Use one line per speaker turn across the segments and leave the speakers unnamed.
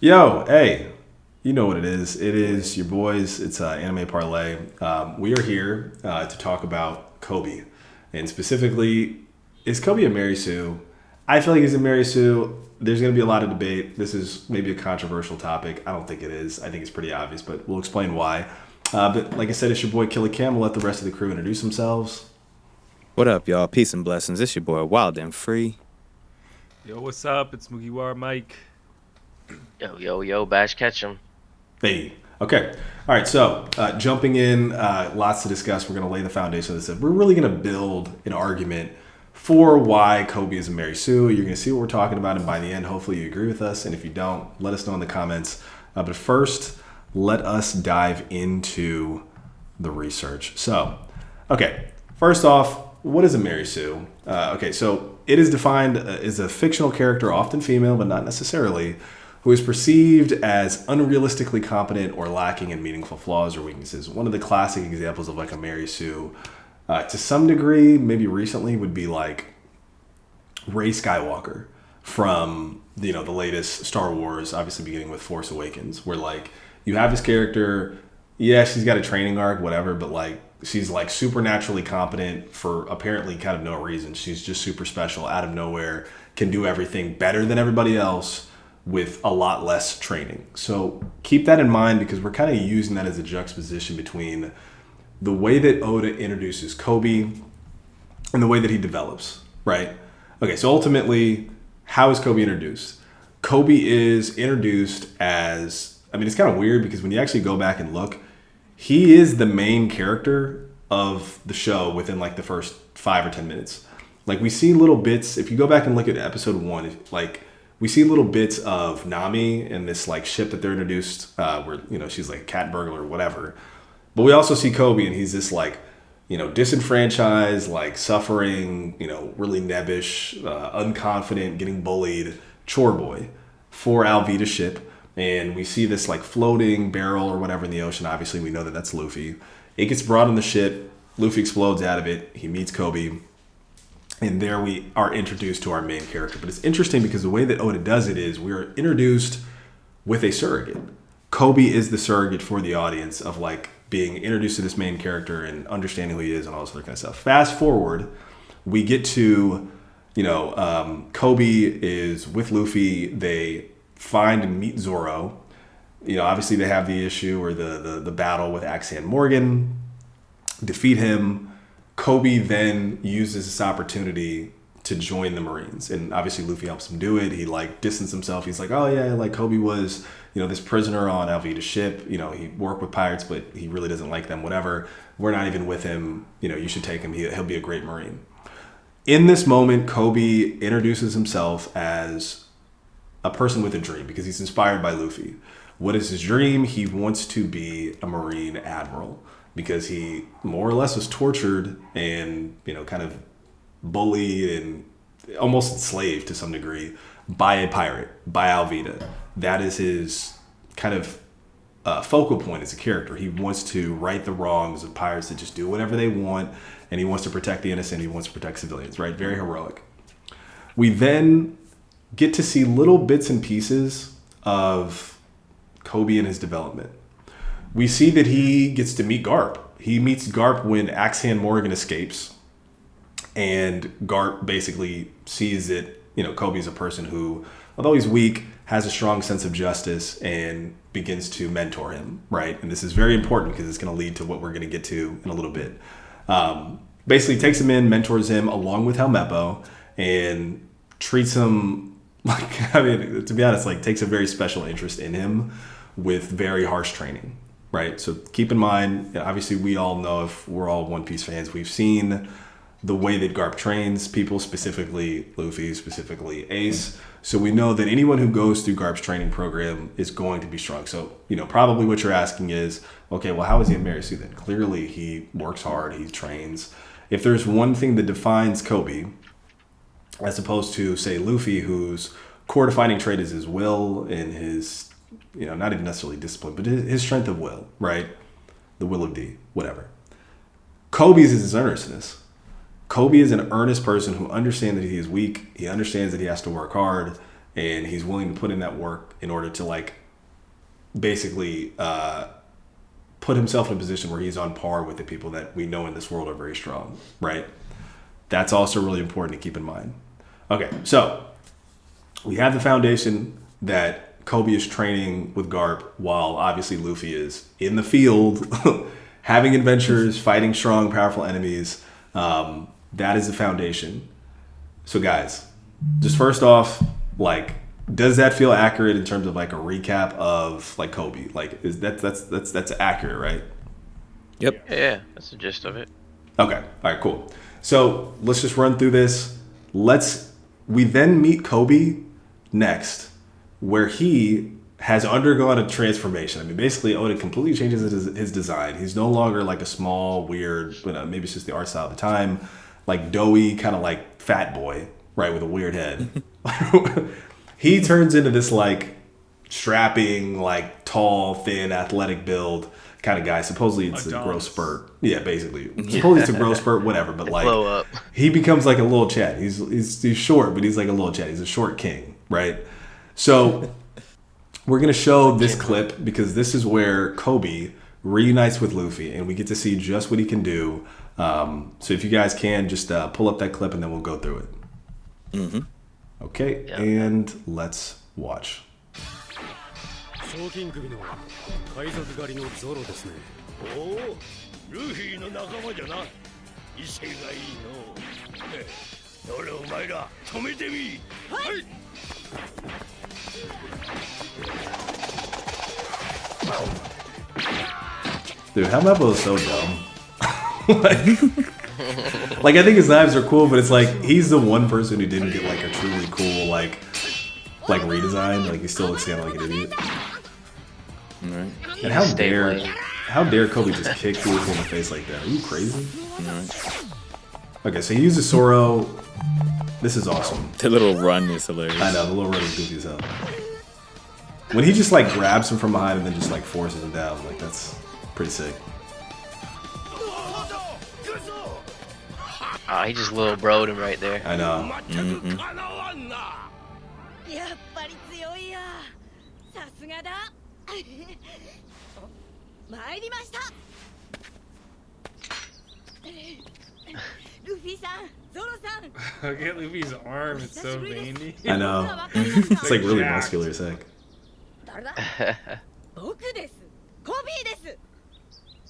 Yo, hey, you know what it is. It is your boys. It's Anime Parley. We are here to talk about Kobe. And specifically, is Kobe a Mary Sue? I feel like he's a Mary Sue. There's going to be a lot of debate. This is maybe a controversial topic. I don't think it is. I think it's pretty obvious, but we'll explain why. But like I said, it's your boy Killer Cam. We'll let the rest of the crew introduce themselves.
What up, y'all? Peace and blessings. It's your boy Wild and Free.
Yo, what's up? It's Mugiwara Mike.
Yo, Bash Ketchum.
Hey. Okay. All right. So jumping in, lots to discuss. We're going to lay the foundation of this. We're really going to build an argument for why Kobe is a Mary Sue. You're going to see what we're talking about, and by the end, hopefully you agree with us. And if you don't, let us know in the comments. But first, let us dive into the research. So, okay. First off, what is a Mary Sue? Okay, so it is defined as a fictional character, often female, but not necessarily, who is perceived as unrealistically competent or lacking in meaningful flaws or weaknesses. One of the classic examples of like a Mary Sue, to some degree, maybe recently, would be like Rey Skywalker from the latest Star Wars, obviously beginning with Force Awakens, where like you have this character, yeah, she's got a training arc, whatever, but like she's like supernaturally competent for apparently kind of no reason. She's just super special out of nowhere, can do everything better than everybody else with a lot less training. So keep that in mind because we're kind of using that as a juxtaposition between the way that Oda introduces Kobe and the way that he develops, right? Okay, so ultimately, how is Kobe introduced? Kobe is introduced as, I mean, it's kind of weird because when you actually go back and look, he is the main character of the show within like the first 5 or 10 minutes. Like we see little bits, if you go back and look at episode 1, like we see little bits of Nami and this like ship that they're introduced where, she's like a cat burglar or whatever. But we also see Kobe and he's this like, disenfranchised, like suffering, really nebbish, unconfident, getting bullied chore boy for Alvida's ship. And we see this like floating barrel or whatever in the ocean. Obviously, we know that that's Luffy. It gets brought on the ship. Luffy explodes out of it. He meets Kobe. And there we are introduced to our main character. But it's interesting because the way that Oda does it is we are introduced with a surrogate. Kobe is the surrogate for the audience of like being introduced to this main character and understanding who he is and all this other kind of stuff. Fast forward, we get to, Kobe is with Luffy. They find and meet Zoro. Obviously they have the issue or the battle with Axe Morgan, defeat him. Kobe then uses this opportunity to join the Marines, and obviously Luffy helps him do it. He like distanced himself. He's like, oh yeah, like Kobe was, this prisoner on Alvida's ship. He worked with pirates, but he really doesn't like them. Whatever. We're not even with him. You should take him. He'll be a great Marine. In this moment, Kobe introduces himself as a person with a dream because he's inspired by Luffy. What is his dream? He wants to be a Marine admiral because he more or less was tortured and, kind of bullied and almost enslaved to some degree by a pirate, by Alvida. That is his kind of focal point as a character. He wants to right the wrongs of pirates that just do whatever they want, and he wants to protect the innocent. He wants to protect civilians, right? Very heroic. We then get to see little bits and pieces of Kobe and his development. We see that he gets to meet Garp. He meets Garp when Axe Morgan escapes, and Garp basically sees that Kobe's a person who, although he's weak, has a strong sense of justice and begins to mentor him, right? And this is very important because it's going to lead to what we're going to get to in a little bit. Basically takes him in, mentors him along with Helmeppo, and treats him like, I mean, to be honest, like takes a very special interest in him with very harsh training, right? So keep in mind, obviously we all know, if we're all One Piece fans, we've seen the way that Garp trains people, specifically Luffy, specifically Ace. So we know that anyone who goes through Garp's training program is going to be strong. So, probably what you're asking is, okay, well, how is he a Mary Sue then? Clearly he works hard, he trains. If there's one thing that defines Kobe, as opposed to, say, Luffy, whose core defining trait is his will and his, not even necessarily discipline, but his strength of will, right? The will of D, whatever. Kobe's is his earnestness. Kobe is an earnest person who understands that he is weak. He understands that he has to work hard. and he's willing to put in that work in order to like basically put himself in a position where he's on par with the people that we know in this world are very strong, right? That's also really important to keep in mind. Okay, so we have the foundation that Koby is training with Garp while obviously Luffy is in the field having adventures, fighting strong, powerful enemies. That is the foundation. So guys, just first off, like, does that feel accurate in terms of like a recap of like Koby? Like, is that's accurate, right?
Yep.
Yeah, that's the gist of it.
Okay. All right, cool. So let's just run through this. We then meet Koby next, where he has undergone a transformation. I mean, basically, Oda completely changes his design. He's no longer like a small, weird, maybe it's just the art style at the time, like doughy, kind of like fat boy, right, with a weird head. He turns into this like strapping, like tall, thin, athletic build kind of guy. Supposedly it's a growth spurt. Yeah, basically. Supposedly it's a growth spurt, whatever. But like,
blow up.
He becomes like a little Chad. He's short, but he's like a little Chad. He's a short king, right? So we're gonna show this clip because this is where Koby reunites with Luffy, and we get to see just what he can do. So if you guys can just pull up that clip, and then we'll go through it.
Mm-hmm.
Okay,
Yeah.
and let's watch.
賞金首の海賊狩りのゾロですね。
おお、ルフィの仲間じゃな。威勢がいいの。どれお前ら止めてみ。はい。
Dude, Helmeppo is so dumb. like I think his knives are cool, but it's like he's the one person who didn't get like a truly cool like redesign. Like he still looks kind of like an idiot.
Right.
And how
Stay
dare
lame.
Koby just kick Luffy in the face like that? Are you crazy?
Right.
Okay, so he uses Zoro. This is awesome.
The little run is hilarious.
I know, the little run is goofy as hell. When he just like grabs him from behind and then just like forces him down, like that's pretty sick.
Oh, he just little broed him right there.
I know.
全くかなわんな。
やっぱり強いや。さすがだ。参りました。ルフィさん、ゾロさん。
Look at Luffy's arm, it's so veiny.
I know. It's like really muscular as heck.
誰だ？僕です。コビーです。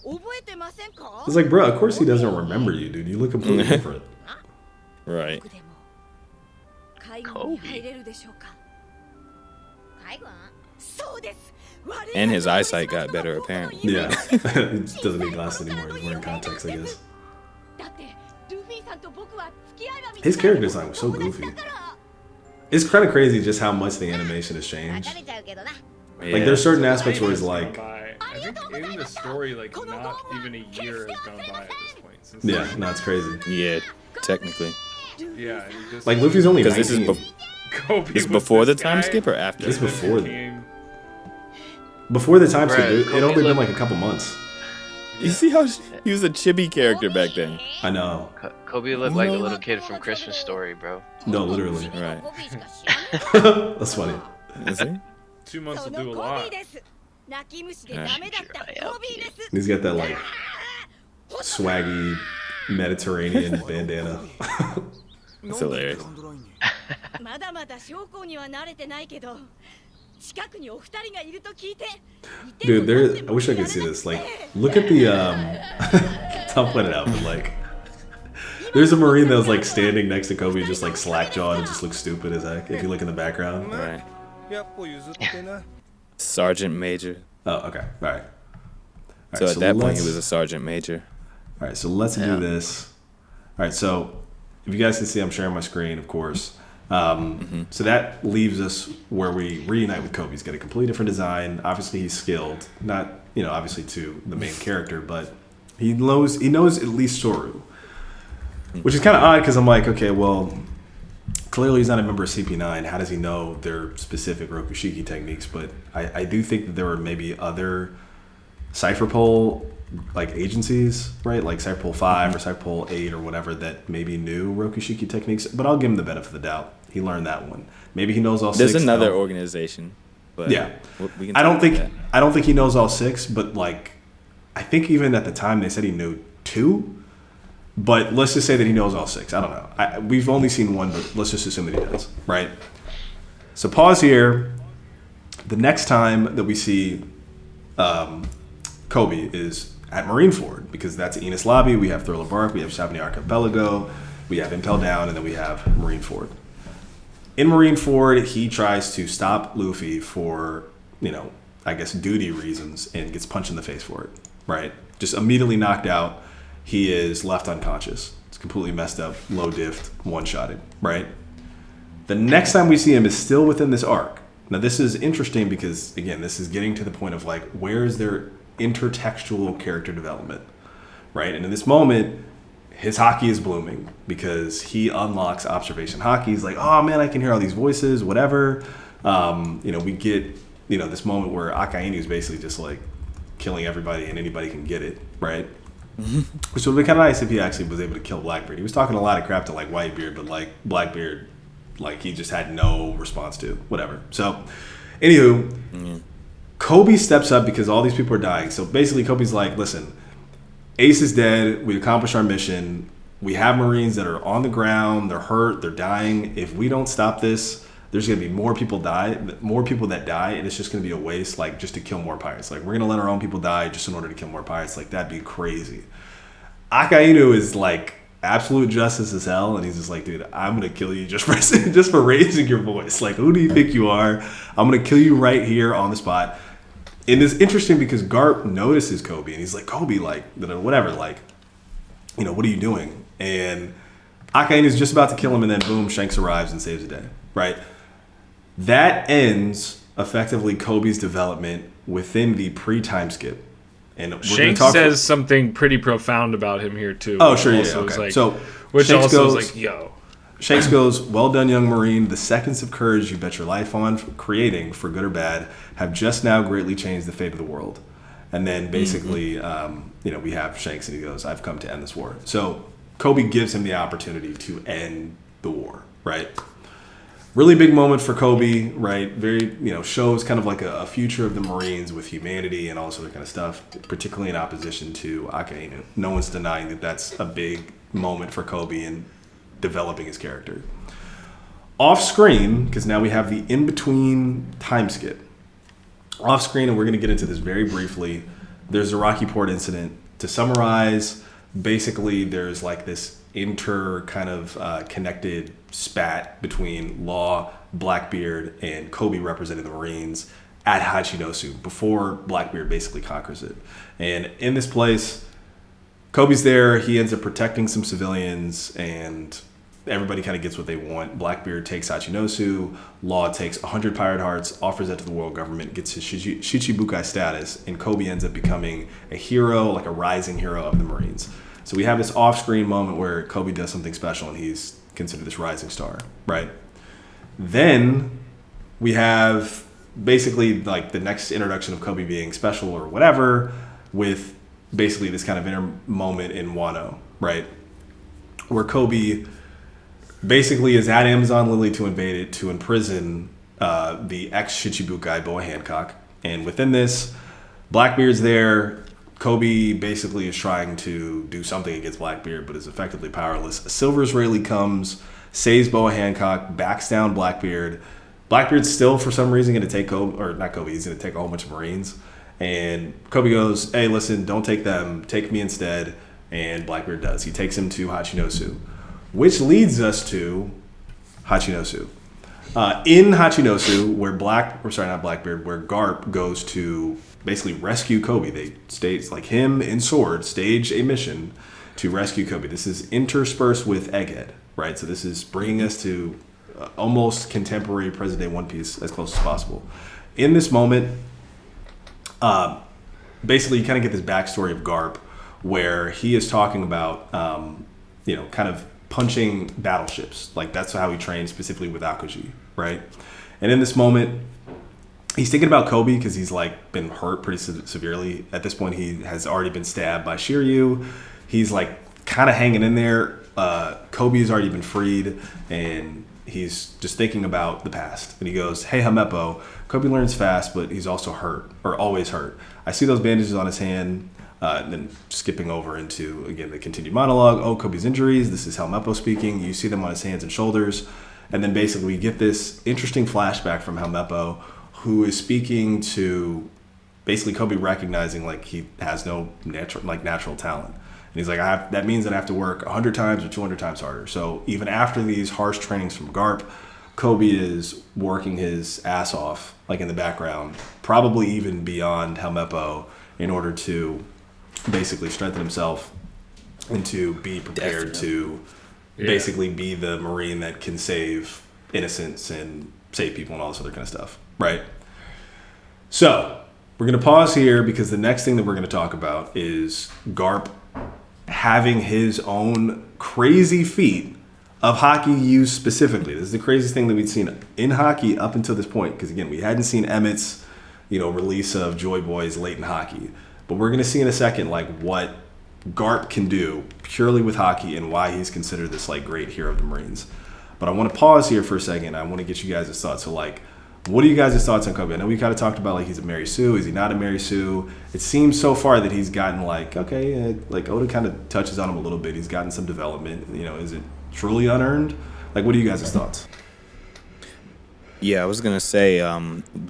覚えてませんか？
It's like, bro, of course he doesn't remember you, dude. You look completely different.
Right.
僕でも海軍に入れるでしょうか？海軍？そうです。
And his eyesight got better, apparently.
Yeah. He doesn't need glasses anymore. He's wearing contacts, I guess.
だってルフィさんと僕は付き合いが
His character design was so goofy. It's kind of crazy just how much the animation has changed. Like, there's certain aspects where he's like,
I think in the story, like, not even a year has gone by at this point. Since
yeah, no, it's crazy.
Yeah, technically.
Yeah, and he just,
Like, Luffy's only
'Cause this is
19.
Kobe
Is
was
before the
this
time
guy,
skip or after?
This is before.
became-
Before the time skip,
Right,
it
Kobe
only been
looked-
like a couple months.
You see how he was a chibi character back then?
I know.
Kobe looked like the little kid from Christmas Story, bro.
No, literally.
Right.
That's funny.
Is he?
2 months
そ
will
の
do a
コビ
lot.
ーです泣き虫でダメだったコビーです
He's got that like swaggy Mediterranean bandana.
It's hilarious.
まだまだ将校には慣れてないけど近くにお二人がいると聞いて
Dude, there. I wish I could see this. Like, look at the I'll put it out, but like, there's a Marine that was like standing next to Kobe, just like slack jawed and just looks stupid as heck. If you look in the background.
Right.
やっぱ譲ってな。
Sergeant Major.
Oh, okay. All right. All
So
right,
at that point,
let's-
he was a Sergeant Major.
All right, so let's do this. All right, so if you guys can see, I'm sharing my screen, of course. So that leaves us where we reunite with Kobe. He's got a completely different design. Obviously, he's skilled, not obviously to the main character, but he knows at least Soru, which is kind of odd because I'm like, okay, well, clearly he's not a member of CP9. How does he know their specific Rokushiki techniques? But I do think that there were maybe other Cypherpole like agencies, right? Like Cypherpole 5 or Cypherpole 8 or whatever that maybe knew Rokushiki techniques. But I'll give him the benefit of the doubt. He learned that one. Maybe he knows all
There's
6.
another
though.
organization, but
Yeah.
we can
I don't
talk
think
about that.
I don't think he knows all 6, but like I think even at the time they said he knew 2. But let's just say that he knows all 6. I don't know. We've only seen 1, but let's just assume that he does, right? So pause here. The next time that we see Koby is at Marineford, because that's Enos Lobby. We have Thriller Bark, we have Chamonix Archipelago, we have Impel Down, and then we have Marineford. In Marineford, he tries to stop Luffy for, I guess duty reasons, and gets punched in the face for it, right? Just immediately knocked out. He is left unconscious. It's completely messed up, low diffed, one-shotted, right? The next time we see him is still within this arc. Now, this is interesting because, again, this is getting to the point of, like, where is their intertextual character development, right? And in this moment, his hockey is blooming because he unlocks observation hockey. He's like, oh, man, I can hear all these voices, whatever. We get, this moment where Akainu is basically just, like, killing everybody and anybody can get it, right? Which would be kind of nice if he actually was able to kill Blackbeard. He was talking a lot of crap to, like, Whitebeard, but, like, Blackbeard, like, he just had no response to, whatever. So, anywho, Koby steps up because all these people are dying. So, basically, Koby's like, listen, Ace is dead. We accomplished our mission. We have Marines that are on the ground. They're hurt. They're dying. If we don't stop this, there's going to be more people that die, and it's just going to be a waste, like, just to kill more pirates. Like, we're going to let our own people die just in order to kill more pirates. Like, that'd be crazy. Akainu is, like, absolute justice as hell, and he's just like, dude, I'm going to kill you just for raising your voice. Like, who do you think you are? I'm going to kill you right here on the spot. And it's interesting because Garp notices Koby, and he's like, Koby, like, whatever, like, what are you doing? And Akainu is just about to kill him, and then boom, Shanks arrives and saves the day, right? That ends effectively Koby's development within the pre-time skip. And we're
Shanks says something pretty profound about him here too.
Oh, sure, yeah,
Also
okay.
like,
so
which
Shanks
also
goes,
is like, yo.
Shanks goes, well done, young Marine. The seconds of courage you bet your life on creating, for good or bad, have just now greatly changed the fate of the world. And then basically, we have Shanks, and he goes, I've come to end this war. So Koby gives him the opportunity to end the war, right? Really big moment for Koby, right? Very, shows kind of like a future of the Marines with humanity and all this other kind of stuff, particularly in opposition to Akainu. No one's denying that that's a big moment for Koby in developing his character. Off screen, because now we have the in-between time skip. Off screen, and we're going to get into this very briefly, there's the Rocky Port incident. To summarize, basically there's like this kind of connected spat between Law, Blackbeard, and Koby representing the Marines at Hachinosu before Blackbeard basically conquers it. And in this place, Koby's there. He ends up protecting some civilians, and everybody kind of gets what they want. Blackbeard takes Hachinosu. Law takes 100 pirate hearts, offers that to the world government, gets his Shichibukai status, and Koby ends up becoming a hero, like a rising hero of the Marines. So we have this off-screen moment where Koby does something special, and he's considered this rising star, right? Then we have basically like the next introduction of Koby being special or whatever, with basically this kind of inner moment in Wano, right? Where Koby basically is at Amazon Lily to invade it, to imprison the ex-Shichibukai Boa Hancock. And within this, Blackbeard's there. Koby basically is trying to do something against Blackbeard, but is effectively powerless. A Silver Israeli comes, saves Boa Hancock, backs down Blackbeard. Blackbeard's still, for some reason, going to take Koby, or not Koby, he's going to take a whole bunch of Marines. And Koby goes, hey, listen, don't take them, take me instead. And Blackbeard does. He takes him to Hachinosu, which leads us to Hachinosu. In Hachinosu, where where Garp goes to basically rescue Koby. They stage, like him in Sword, stage a mission to rescue Koby. This is interspersed with Egghead, right? So this is bringing us to almost contemporary present-day One Piece as close as possible. In this moment, basically you kind of get this backstory of Garp, where he is talking about, kind of punching battleships. Like that's how he trained specifically with Akoji, right? And in this moment, he's thinking about Koby because he's like been hurt pretty severely. At this point, he has already been stabbed by Shiryu. He's like kind of hanging in there. Koby has already been freed, and he's just thinking about the past. And he goes, "Hey, Hamepo, Koby learns fast, but he's also hurt, or always hurt. I see those bandages on his hand." Then skipping over into, again, the continued monologue. "Oh, Koby's injuries. This is Helmeppo speaking. You see them on his hands and shoulders." And then basically we get this interesting flashback from Helmeppo, who is speaking to basically Koby recognizing like he has no natural talent. And he's like, that means that I have to work 100 times or 200 times harder. So even after these harsh trainings from Garp, Koby is working his ass off, like in the background, probably even beyond Helmeppo, in order to basically strengthen himself and to be prepared to basically be the Marine that can save innocents and save people and all this other kind of stuff, right? So we're going to pause here because the next thing that we're going to talk about is Garp having his own crazy feat of hockey use specifically. This is the craziest thing that we'd seen in hockey up until this point, because again, we hadn't seen Emmett's, release of Joy Boy's late in hockey. But we're going to see in a second like what Garp can do purely with hockey and why he's considered this like great hero of the Marines. But I want to pause here for a second. I want to get you guys' thoughts. So like, what are you guys' thoughts on Koby? I know we kind of talked about like he's a Mary Sue. Is he not a Mary Sue? It seems so far that he's gotten like, okay, like Oda kind of touches on him a little bit. He's gotten some development. Is it truly unearned? Like, what are you guys' thoughts?
Yeah, I was going to say,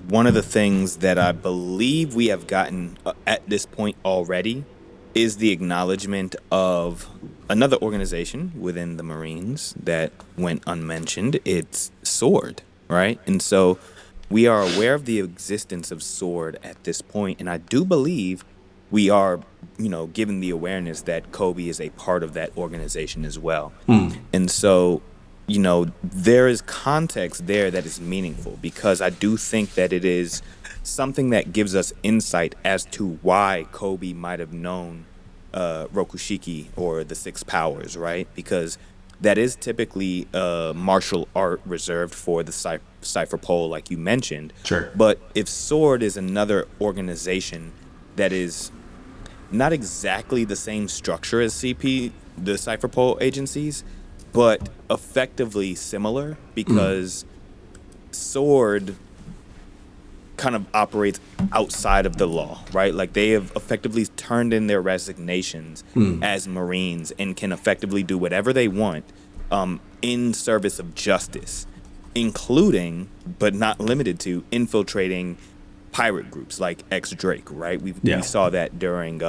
one of the things that I believe we have gotten at this point already is the acknowledgement of another organization within the Marines that went unmentioned. It's SWORD, right? And so we are aware of the existence of SWORD at this point, and I do believe we are, given the awareness that Koby is a part of that organization as well. And so there is context there that is meaningful, because I do think that it is something that gives us insight as to why Koby might have known Rokushiki or the Six Powers, right? Because that is typically martial art reserved for the Cypher Pole, like you mentioned.
Sure.
But if SWORD is another organization that is not exactly the same structure as CP, the Cypher Pole agencies, but effectively similar, because SWORD kind of operates outside of the law, right? Like they have effectively turned in their resignations as Marines and can effectively do whatever they want in service of justice, including, but not limited to, infiltrating pirate groups like X-Drake, right? We saw that during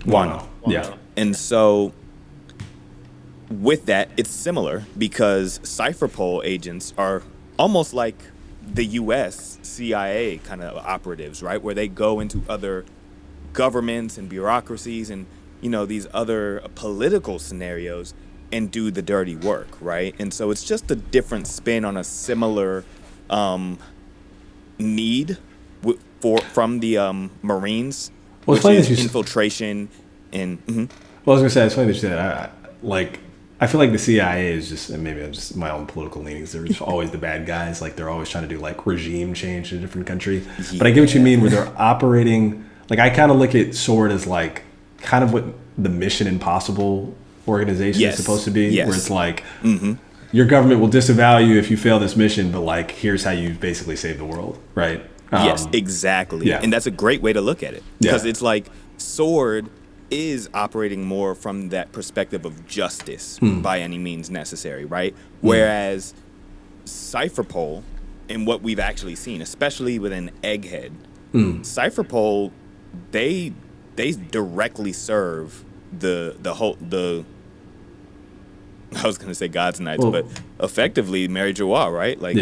Wano.
Yeah.
And so with that, it's similar, because Cypher Pole agents are almost like the U.S. CIA kind of operatives, right? Where they go into other governments and bureaucracies and, these other political scenarios and do the dirty work, right? And so it's just a different spin on a similar need from the Marines, which is infiltration and...
Well, I was going to say, it's funny that you said that. I feel like the CIA is just, and maybe I'm just my own political leanings, they're just always the bad guys. Like they're always trying to do like regime change in a different country. Yeah. But I get what you mean, where they're operating, like I kind of look at SWORD as like kind of what the Mission Impossible organization is supposed to be, where it's like your government will disavow you if you fail this mission, but like here's how you basically save the world, right?
Yes, exactly. Yeah. And that's a great way to look at it, because it's like SWORD is operating more from that perspective of justice by any means necessary, right? Whereas Cypher Pole, and what we've actually seen, especially within Egghead, Cypher Pole, they directly serve the I was gonna say God's Knights, but effectively Mary Joie, right? Like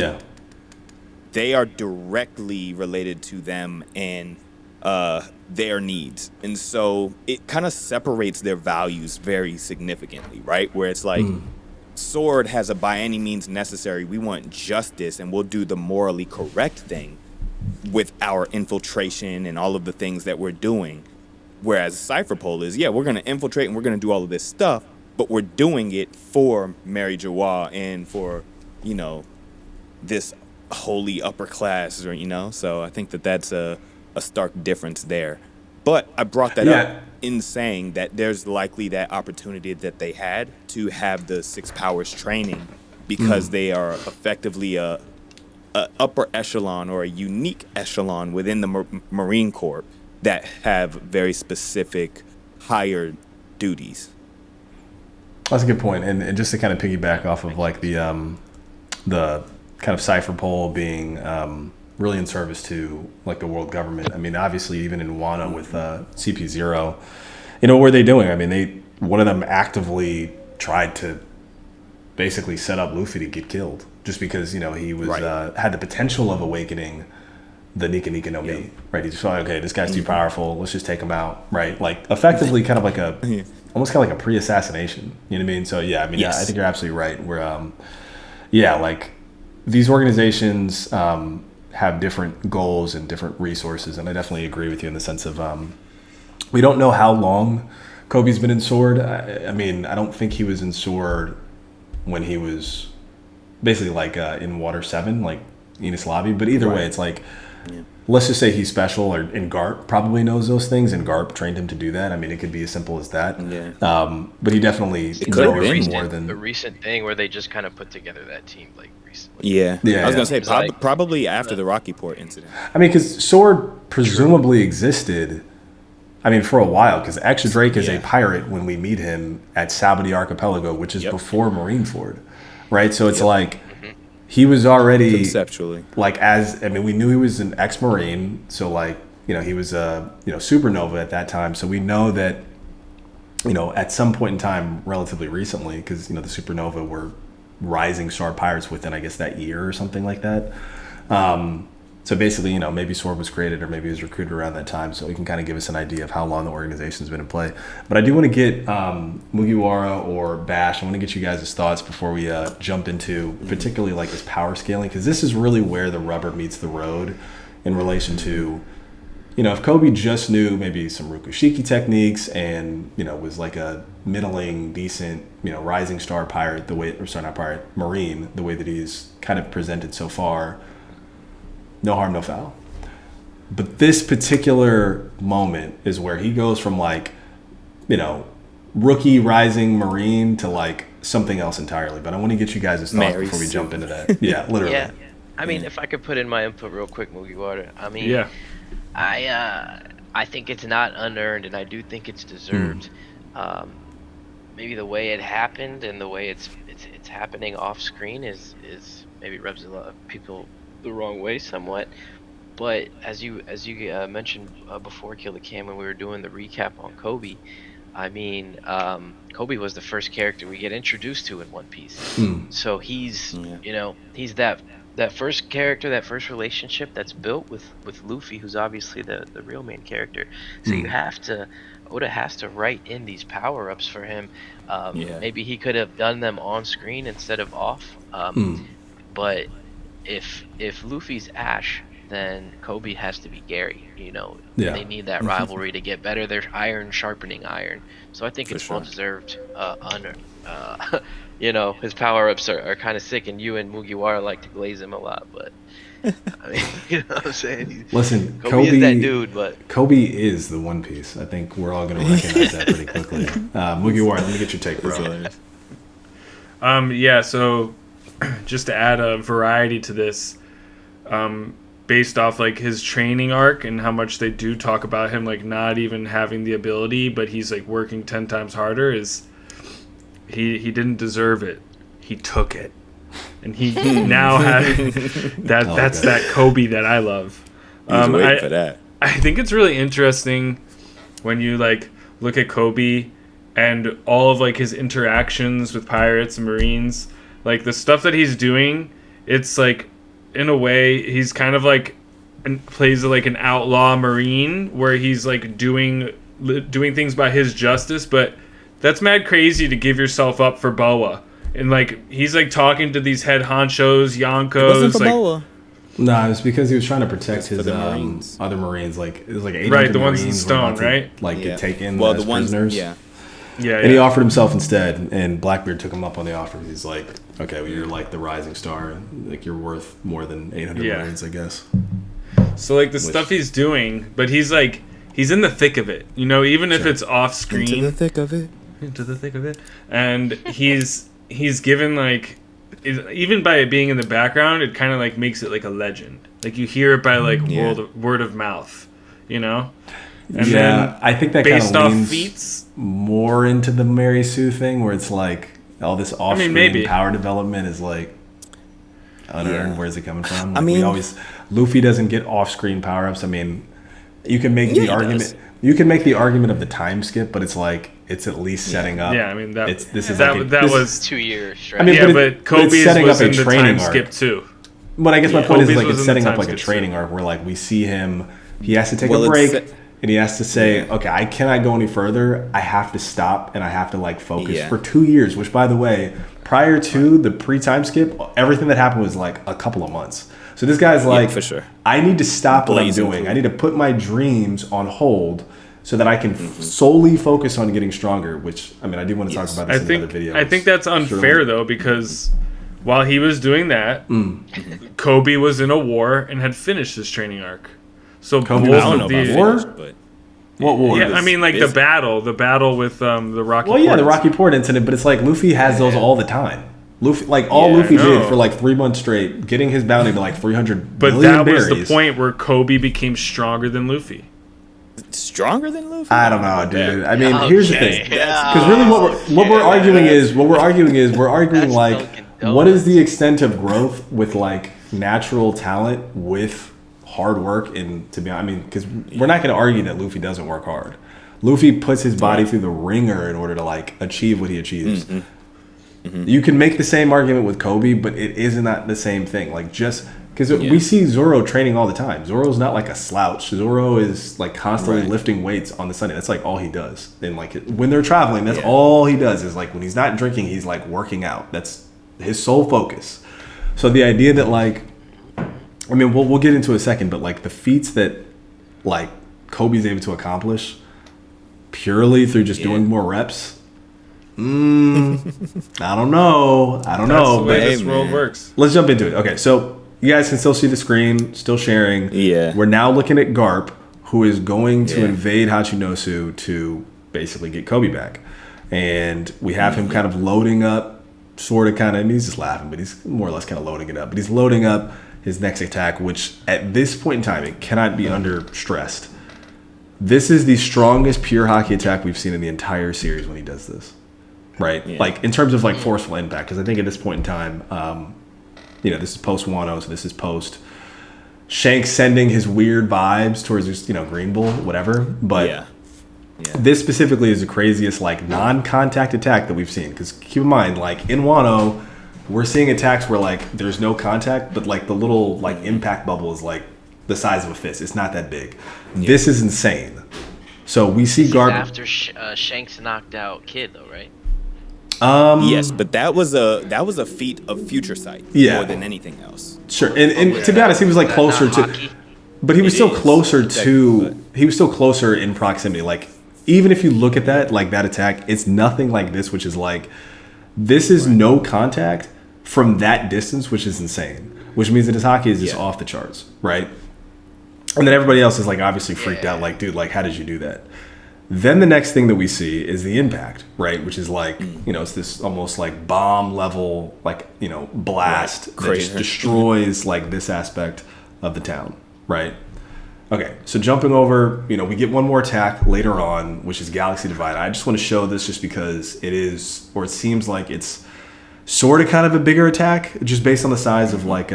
they are directly related to them and their needs. And so it kind of separates their values very significantly, right? Where it's like SWORD has a by any means necessary, we want justice and we'll do the morally correct thing with our infiltration and all of the things that we're doing. Whereas Cypher Pole is, we're going to infiltrate and we're going to do all of this stuff, but we're doing it for Mary Joie and for, this holy upper class, or, so I think that that's a stark difference there. But I brought that
Yeah.
up in saying that there's likely that opportunity that they had to have the Six Powers training because they are effectively a upper echelon or a unique echelon within the Marine Corps that have very specific higher duties.
That's a good point. And just to kind of piggyback off of like the kind of cipher poll being really in service to like the world government. I mean, obviously, even in Wano with CP0, you know, what were they doing? I mean, one of them actively tried to basically set up Luffy to get killed just because, you know, he was had the potential of awakening the Nika Nika no Mi, right? He just thought, okay, this guy's too powerful. Let's just take him out, right? Like effectively kind of like almost kind of like a pre-assassination. You know what I mean? So yeah, I mean, I think you're absolutely right. We're like these organizations have different goals and different resources, and I definitely agree with you in the sense of we don't know how long Kobe's been in Sword. I mean, I don't think he was in Sword when he was basically like in Water 7, like Enos Lobby. But either way, it's like, let's just say he's special, and Garp probably knows those things, and Garp trained him to do that. I mean, it could be as simple as that. Yeah. But he definitely knows more than
a recent thing where they just kind of put together that team like recently.
Yeah. I was gonna say probably after the Rocky Port incident.
I mean, because Sword presumably existed. I mean, for a while, because Extra Drake is a pirate when we meet him at Sabaody Archipelago, which is before Marineford, right? So it's like he was already
conceptually
like we knew he was an ex-Marine, so like, you know, he was a supernova at that time. So we know that, you know, at some point in time, relatively recently, because, you know, the supernova were rising star pirates within, I guess, that year or something like that. So basically, you know, maybe Sword was created or maybe he was recruited around that time, so he can kind of give us an idea of how long the organization's been in play. But I do want to get Mugiwara or Bash, I want to get you guys' thoughts before we jump into particularly like this power scaling, because this is really where the rubber meets the road in relation to, you know, if Koby just knew maybe some Rukushiki techniques and, you know, was like a middling, decent, you know, rising star pirate Marine, the way that he's kind of presented so far, no harm, no foul. But this particular moment is where he goes from like, you know, rookie rising Marine to like something else entirely. But I want to get you guys' thoughts before we jump into that. Yeah, literally.
Yeah. I mean, if I could put in my input real quick, Mugiwara. I mean, I think it's not unearned, and I do think it's deserved. Maybe the way it happened and the way it's happening off screen is maybe rubs a lot of people the wrong way somewhat. But as you mentioned before Kill the Cam, when we were doing the recap on Koby, I mean, Koby was the first character we get introduced to in One Piece. So he's you know, he's that first character, that first relationship that's built with Luffy, who's obviously the real main character. So you have to, Oda has to write in these power-ups for him. Maybe he could have done them on screen instead of off. But if Luffy's Ash, then Koby has to be Gary. You know, they need that rivalry to get better. They're iron sharpening iron. So I think it's well deserved. You know, his power ups are kind of sick, and you and Mugiwara like to glaze him a lot. But I mean, you know what I'm saying?
Listen,
Koby is that dude, but
Koby is the One Piece. I think we're all going to recognize that pretty quickly. Mugiwara, let me get your take, bro.
Yeah. So just to add a variety to this, based off like his training arc and how much they do talk about him like not even having the ability, but he's like working 10 times harder, is he didn't deserve it. He took it. And he now has that's that Koby that I love.
Waiting for that.
I think it's really interesting when you like look at Koby and all of like his interactions with pirates and Marines, like the stuff that he's doing. It's like, in a way, he's kind of like plays like an outlaw Marine where he's like doing things by his justice, but that's mad crazy to give yourself up for Boa. And like he's like talking to these head honchos, Yonkos.
It wasn't for Boa.
No, it was because he was trying to protect his
Marines.
other Marines. Like it was like 800
right, the ones
Marines
in stone, right?
Like get taken
well,
as
the ones,
prisoners.
Yeah.
And he offered himself instead, and Blackbeard took him up on the offer. He's like, okay, well, you're like the rising star. Like you're worth more than 800 Marines, I guess.
So like the stuff he's doing, but he's like he's in the thick of it. You know, even if it's off screen.
Into the thick of it.
Into the thick of it. And he's given like, even by it being in the background, it kind of like makes it like a legend. Like you hear it by like word of mouth, you know. And then
I think that
based
kind of
off
leans
feats
more into the Mary Sue thing, where it's like all this off-screen power development is like unearned. Where's it coming from? Like,
I mean,
Luffy doesn't get off-screen power-ups. I mean, you can make the argument. You can make the argument of the time skip, but it's like it's at least setting up.
Yeah, I mean that.
That
was
2 years. Right?
I mean,
but Kobe's
setting
was
up
in the time skip too.
But I guess my point is like
Kobe's
it's setting up like a training arc where like we see him. He has to take a break. And he has to say, okay, I cannot go any further. I have to stop and I have to like focus for 2 years, which by the way, prior to the pre-time skip, everything that happened was like a couple of months. So this guy's like,
for sure.
I need to stop what I'm doing. I need to put my dreams on hold so that I can solely focus on getting stronger, which, I mean, I do want to talk about this in another video.
I think that's unfair though, because while he was doing that, Kobe was in a war and had finished his training arc. So
Kobe was in a war? What war?
Yeah, I mean, like the battle with the Rocky.
Well, yeah, the Rocky Port incident, but it's like Luffy has those all the time. Luffy, like Luffy did for like 3 months straight, getting his bounty to like 300
but
million
that was
berries.
the point where Kobe became stronger than Luffy.
Stronger than Luffy?
I don't know, dude. I mean, here's the thing, because really, what we're arguing is like, what is the extent of growth with like natural talent with hard work? And to be honest, I mean, because we're not going to argue that Luffy doesn't work hard. Luffy puts his body through the ringer in order to like achieve what he achieves. You can make the same argument with Kobe, but it is not the same thing. Like just because we see Zoro training all the time. Zoro's not like a slouch. Zoro is like constantly lifting weights on the Sunday. That's like all he does. And like when they're traveling, that's all he does is like when he's not drinking, he's like working out. That's his sole focus. So the idea that like, I mean, we'll get into it in a second, but like the feats that like Kobe's able to accomplish purely through just doing more reps. I don't know.
That's the way this world works.
Let's jump into it. Okay, so you guys can still see the screen, still sharing.
Yeah.
We're now looking at Garp, who is going to invade Hachinosu to basically get Kobe back. And we have him kind of loading up, I mean, he's just laughing, but he's more or less kind of loading it up. But he's loading up his next attack, which at this point in time, it cannot be under stressed. This is the strongest pure hockey attack we've seen in the entire series when he does this. Right? Yeah. Like, in terms of, like, forceful impact. Because I think at this point in time, this is post-Wano, so this is post Shanks sending his weird vibes towards just, Green Bull, whatever. But this specifically is the craziest, like, non-contact attack that we've seen. Because keep in mind, like, in Wano, we're seeing attacks where, like, there's no contact, but, like, the little, like, impact bubble is, like, the size of a fist. It's not that big. Yeah. This is insane. So we see Garp
after Shanks knocked out Kid, though, right?
Yes, but that was a feat of future sight more than anything else.
Sure, and to be honest, he was like closer to, but he was still closer to. He was still closer in proximity. Like even if you look at that, like that attack, it's nothing like this, which is like this is no contact from that distance, which is insane. Which means that his hockey is just off the charts, right? And then everybody else is like obviously freaked out, like dude, like how did you do that? Then the next thing that we see is the impact, right? Which is like, it's this almost like bomb level, like, blast that just destroys like this aspect of the town, right? Okay, so jumping over, we get one more attack later on, which is Galaxy Divide. I just want to show this just because it is, or it seems like it's sort of kind of a bigger attack, just based on the size of like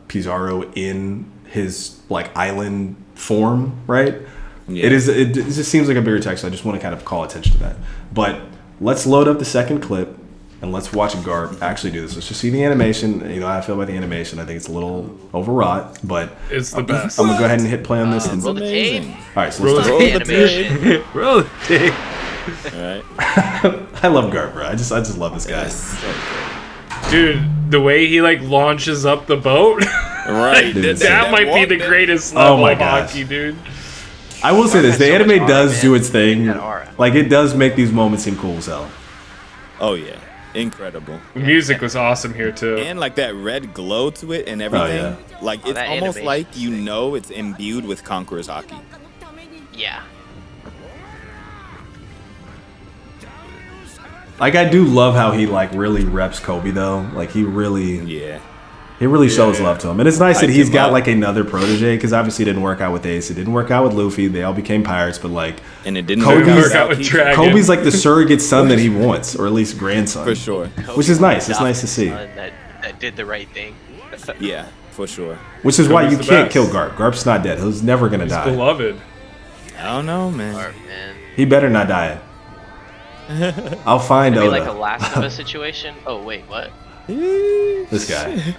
Pizarro in his like island form, right? Yeah. It just seems like a bigger attack, so I just want to kind of call attention to that. But let's load up the second clip and let's watch Garp actually do this. Let's just see the animation. How I feel about the animation. I think it's a little overwrought, but
it's the best.
I'm gonna go ahead and hit play on this.
Roll the tape.
All right, so let's
roll the animation.
Roll the tape.
All right.
I love Garp, bro. I just love this guy.
Dude, the way he like launches up the boat,
right?
that might be the greatest level of hockey, dude.
I will say this: the anime does do its thing. Like it does make these moments seem cool as hell.
Oh yeah, incredible.
The music was awesome here too,
and like that red glow to it and everything. Like it's almost like it's imbued with Conqueror's hockey.
Yeah.
Like, I do love how he like really reps Koby though. Like he really shows love to him, and it's nice that he's got like another protege, because obviously it didn't work out with Ace, it didn't work out with Luffy. They all became pirates, but like,
and it didn't work out with
Dragon.
Koby's like the surrogate son that he wants, or at least grandson,
for sure.
which is nice. It's nice to see.
That did the right thing.
Yeah, for sure.
Which is why you
the
can't
best.
kill Garp. Garp's not dead. He's never gonna
He's
die.
beloved.
I don't know, man.
Alright, man.
He better not die. I'll find
Maybe
Oda.
like a Last of Us situation. Oh wait, what?
This guy.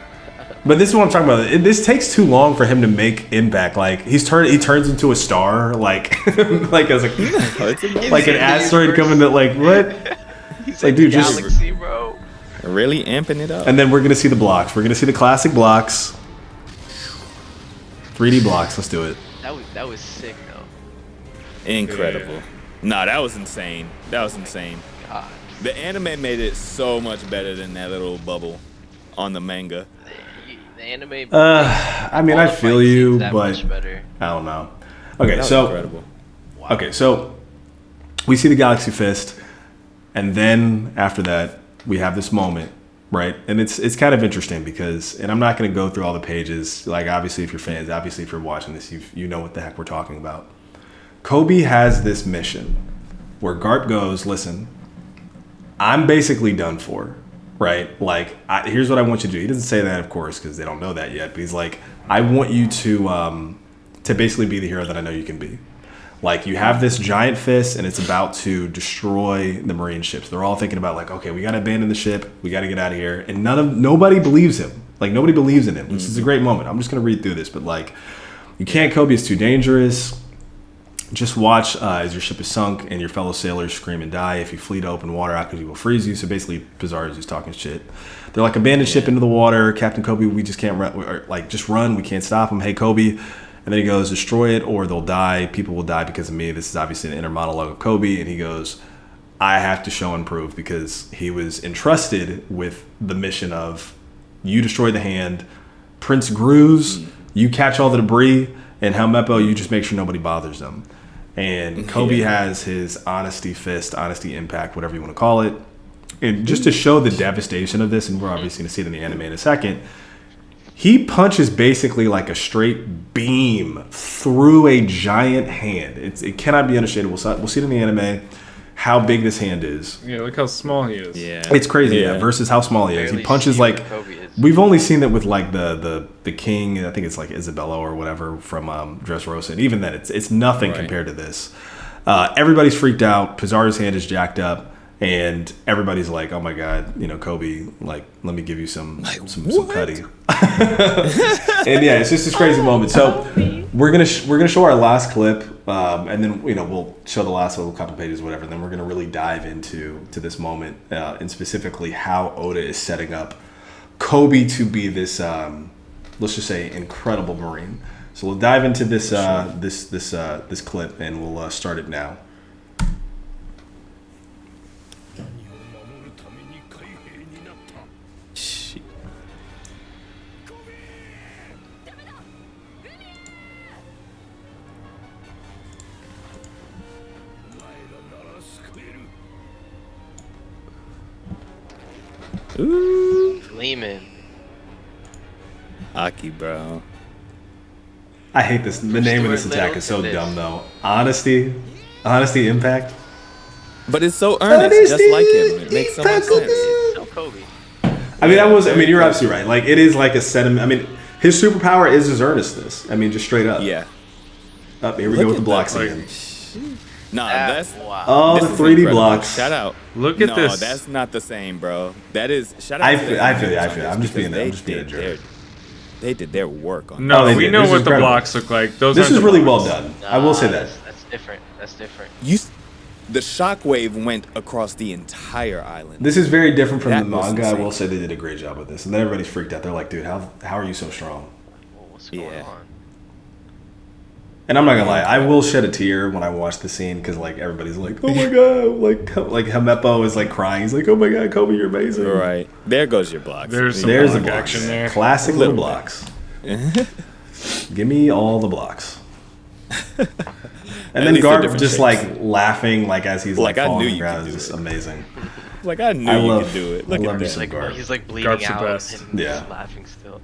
But this is what I'm talking about. This takes too long for him to make impact. Like he turns into a star. Like like as like an asteroid coming to like what?
He's
like, dude, just
galaxy, bro.
Really amping it up.
And then we're gonna see the blocks. We're gonna see the classic blocks. 3D blocks. Let's do it.
That was sick though.
Incredible. Nah, that was insane. That was insane.
God.
The anime made it so much better than that little bubble on the manga.
The anime.
I mean, I feel you, but
much better.
I don't know. Okay,
That was
so
incredible.
Wow.
okay, so we see the Galaxy Fist, and then after that, we have this moment, right? And it's kind of interesting because, and I'm not going to go through all the pages. Like, obviously, if you're fans, obviously, if you're watching this, you know what the heck we're talking about. Koby has this mission where Garp goes, listen, I'm basically done for, right? Like, here's what I want you to do. He doesn't say that, of course, because they don't know that yet. But he's like, I want you to basically be the hero that I know you can be. Like, you have this giant fist, and it's about to destroy the Marine ships. They're all thinking about, like, okay, we got to abandon the ship. We got to get out of here. And nobody believes him. Like, nobody believes in him, which is a great moment. I'm just going to read through this. But, like, you can't, Koby, it's too dangerous. Just watch as your ship is sunk and your fellow sailors scream and die. If you flee to open water, Akaji will freeze you. So basically, Pizarro's just talking shit. They're like, abandon ship into the water. Captain Koby, we just can't run. Or, like, just run. We can't stop them. Hey, Koby. And then he goes, destroy it or they'll die. People will die because of me. This is obviously an inner monologue of Koby. And he goes, I have to show and prove, because he was entrusted with the mission of you destroy the hand. Prince Gruz, you catch all the debris. And Helmeppo, you just make sure nobody bothers them. And Koby has his honesty fist, honesty impact, whatever you want to call it. And just to show the devastation of this, and we're obviously going to see it in the anime in a second, he punches basically like a straight beam through a giant hand. It cannot be understated. We'll see it in the anime, how big this hand is.
Yeah, look how small he is.
Yeah.
It's crazy, yeah, versus how small he is. He punches like... We've only seen that with like the king, I think it's like Isabella or whatever from Dressrosa, and even then it's nothing compared to this. Everybody's freaked out. Pizarro's hand is jacked up, and everybody's like, "Oh my god, you know, Koby, like, let me give you some cutty." And yeah, it's just this crazy moment. So we're gonna show our last clip, and then we'll show the last little couple pages, or whatever. And then we're gonna really dive into this moment, and specifically how Oda is setting up Koby to be this, let's just say, incredible Marine. So we'll dive into this this clip, and we'll start it now.
Ooh.
Lehman.
Aki, bro.
I hate this. The name of this attack is so dumb, though. Honesty impact.
But it's so earnest, just like him. It makes so much sense.
So Koby.
I mean, you're absolutely right. Like, it is like a sentiment. I mean, his superpower is his earnestness. I mean, just straight up.
Yeah.
Up here we go with the blocks again.
Nah, that's
wow.
Oh, the 3D
incredible.
blocks.
Shout out.
Look at this.
No, that's not the same, bro. That is. Shout out.
I
to
feel
the
you.
engineers
I'm just being
because
a jerk.
They did their work on.
No,
they
we
did.
know
This is
what the
incredible.
blocks look like. Those
This
aren't
is
the
really
blocks.
well done. I will say that.
That's different. That's different.
The shockwave went across the entire island.
This is very different from
That
the
was
manga. I
insane.
will say they did a great job with this. And then everybody's freaked out. They're like, dude, how are you so strong?
Well, what's going
Yeah.
on?
And I'm not gonna lie, I will shed a tear when I watch the scene because like everybody's like, oh my god, like Helmeppo is like crying. He's like, oh my god, Koby, you're amazing.
Right there goes your blocks.
There's some
There's the
block
blocks.
action there.
Classic little blocks. Give me all the blocks. And then Garp just like laughing like as he's like falling on the ground is just amazing.
Like I knew you could do it. Look at
that.
He's like bleeding
Garp's
out
the best.
and just laughing still.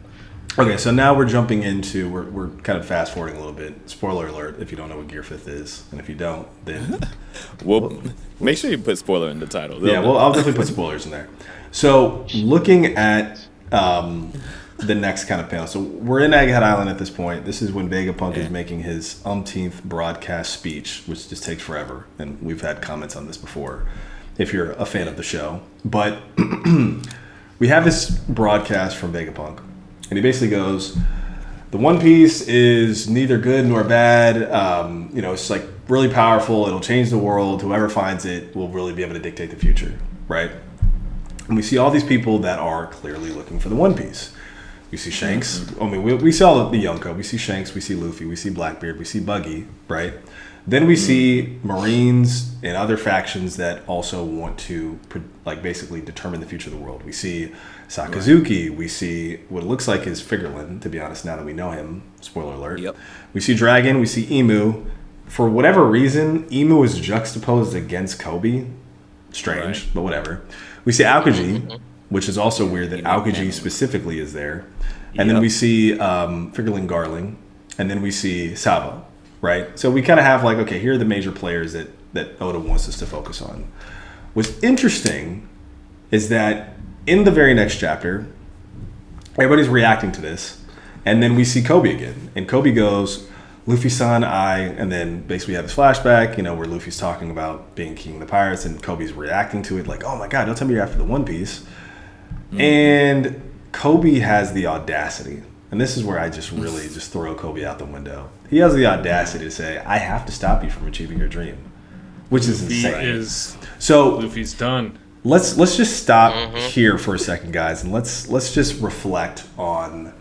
Okay, so now we're jumping into we're kind of fast forwarding a little bit. Spoiler alert if you don't know what Gear 5th is, and if you don't, then
well, make sure you put spoiler in the title.
Yeah, well, I'll definitely put spoilers in there. So looking at the next kind of panel, so we're in Egghead Island at this point. This is when Vegapunk is making his umpteenth broadcast speech, which just takes forever, and we've had comments on this before. If you're a fan of the show, but we have this broadcast from Vegapunk. And he basically goes, the One Piece is neither good nor bad. It's like really powerful. It'll change the world. Whoever finds it will really be able to dictate the future, right? And we see all these people that are clearly looking for the One Piece. We see Shanks. I mean, we saw the Yonko. We see Shanks. We see Luffy. We see Blackbeard. We see Buggy, right? Then we see Marines and other factions that also want to, like, basically determine the future of the world. We see Sakazuki. We see what it looks like is Figureland, to be honest, now that we know him. Spoiler alert.
Yep.
We see Dragon. We see Emu. For whatever reason, Emu is juxtaposed against Koby. Strange, but whatever. We see Aokiji, which is also weird that Aokiji specifically is there. And then we see Figureland Garling. And then we see Sabo. Right? So we kind of have like, okay, here are the major players that Oda wants us to focus on. What's interesting is that in the very next chapter, everybody's reacting to this. And then we see Koby again. And Koby goes, Luffy-san, and then basically we have this flashback, where Luffy's talking about being king of the pirates and Koby's reacting to it like, oh my God, don't tell me you're after the One Piece. And Koby has the audacity. And this is where I just really just throw Koby out the window. He has the audacity to say, I have to stop you from achieving your dream. Which is insane. So
Luffy's done.
Let's just stop here for a second, guys, and let's just reflect on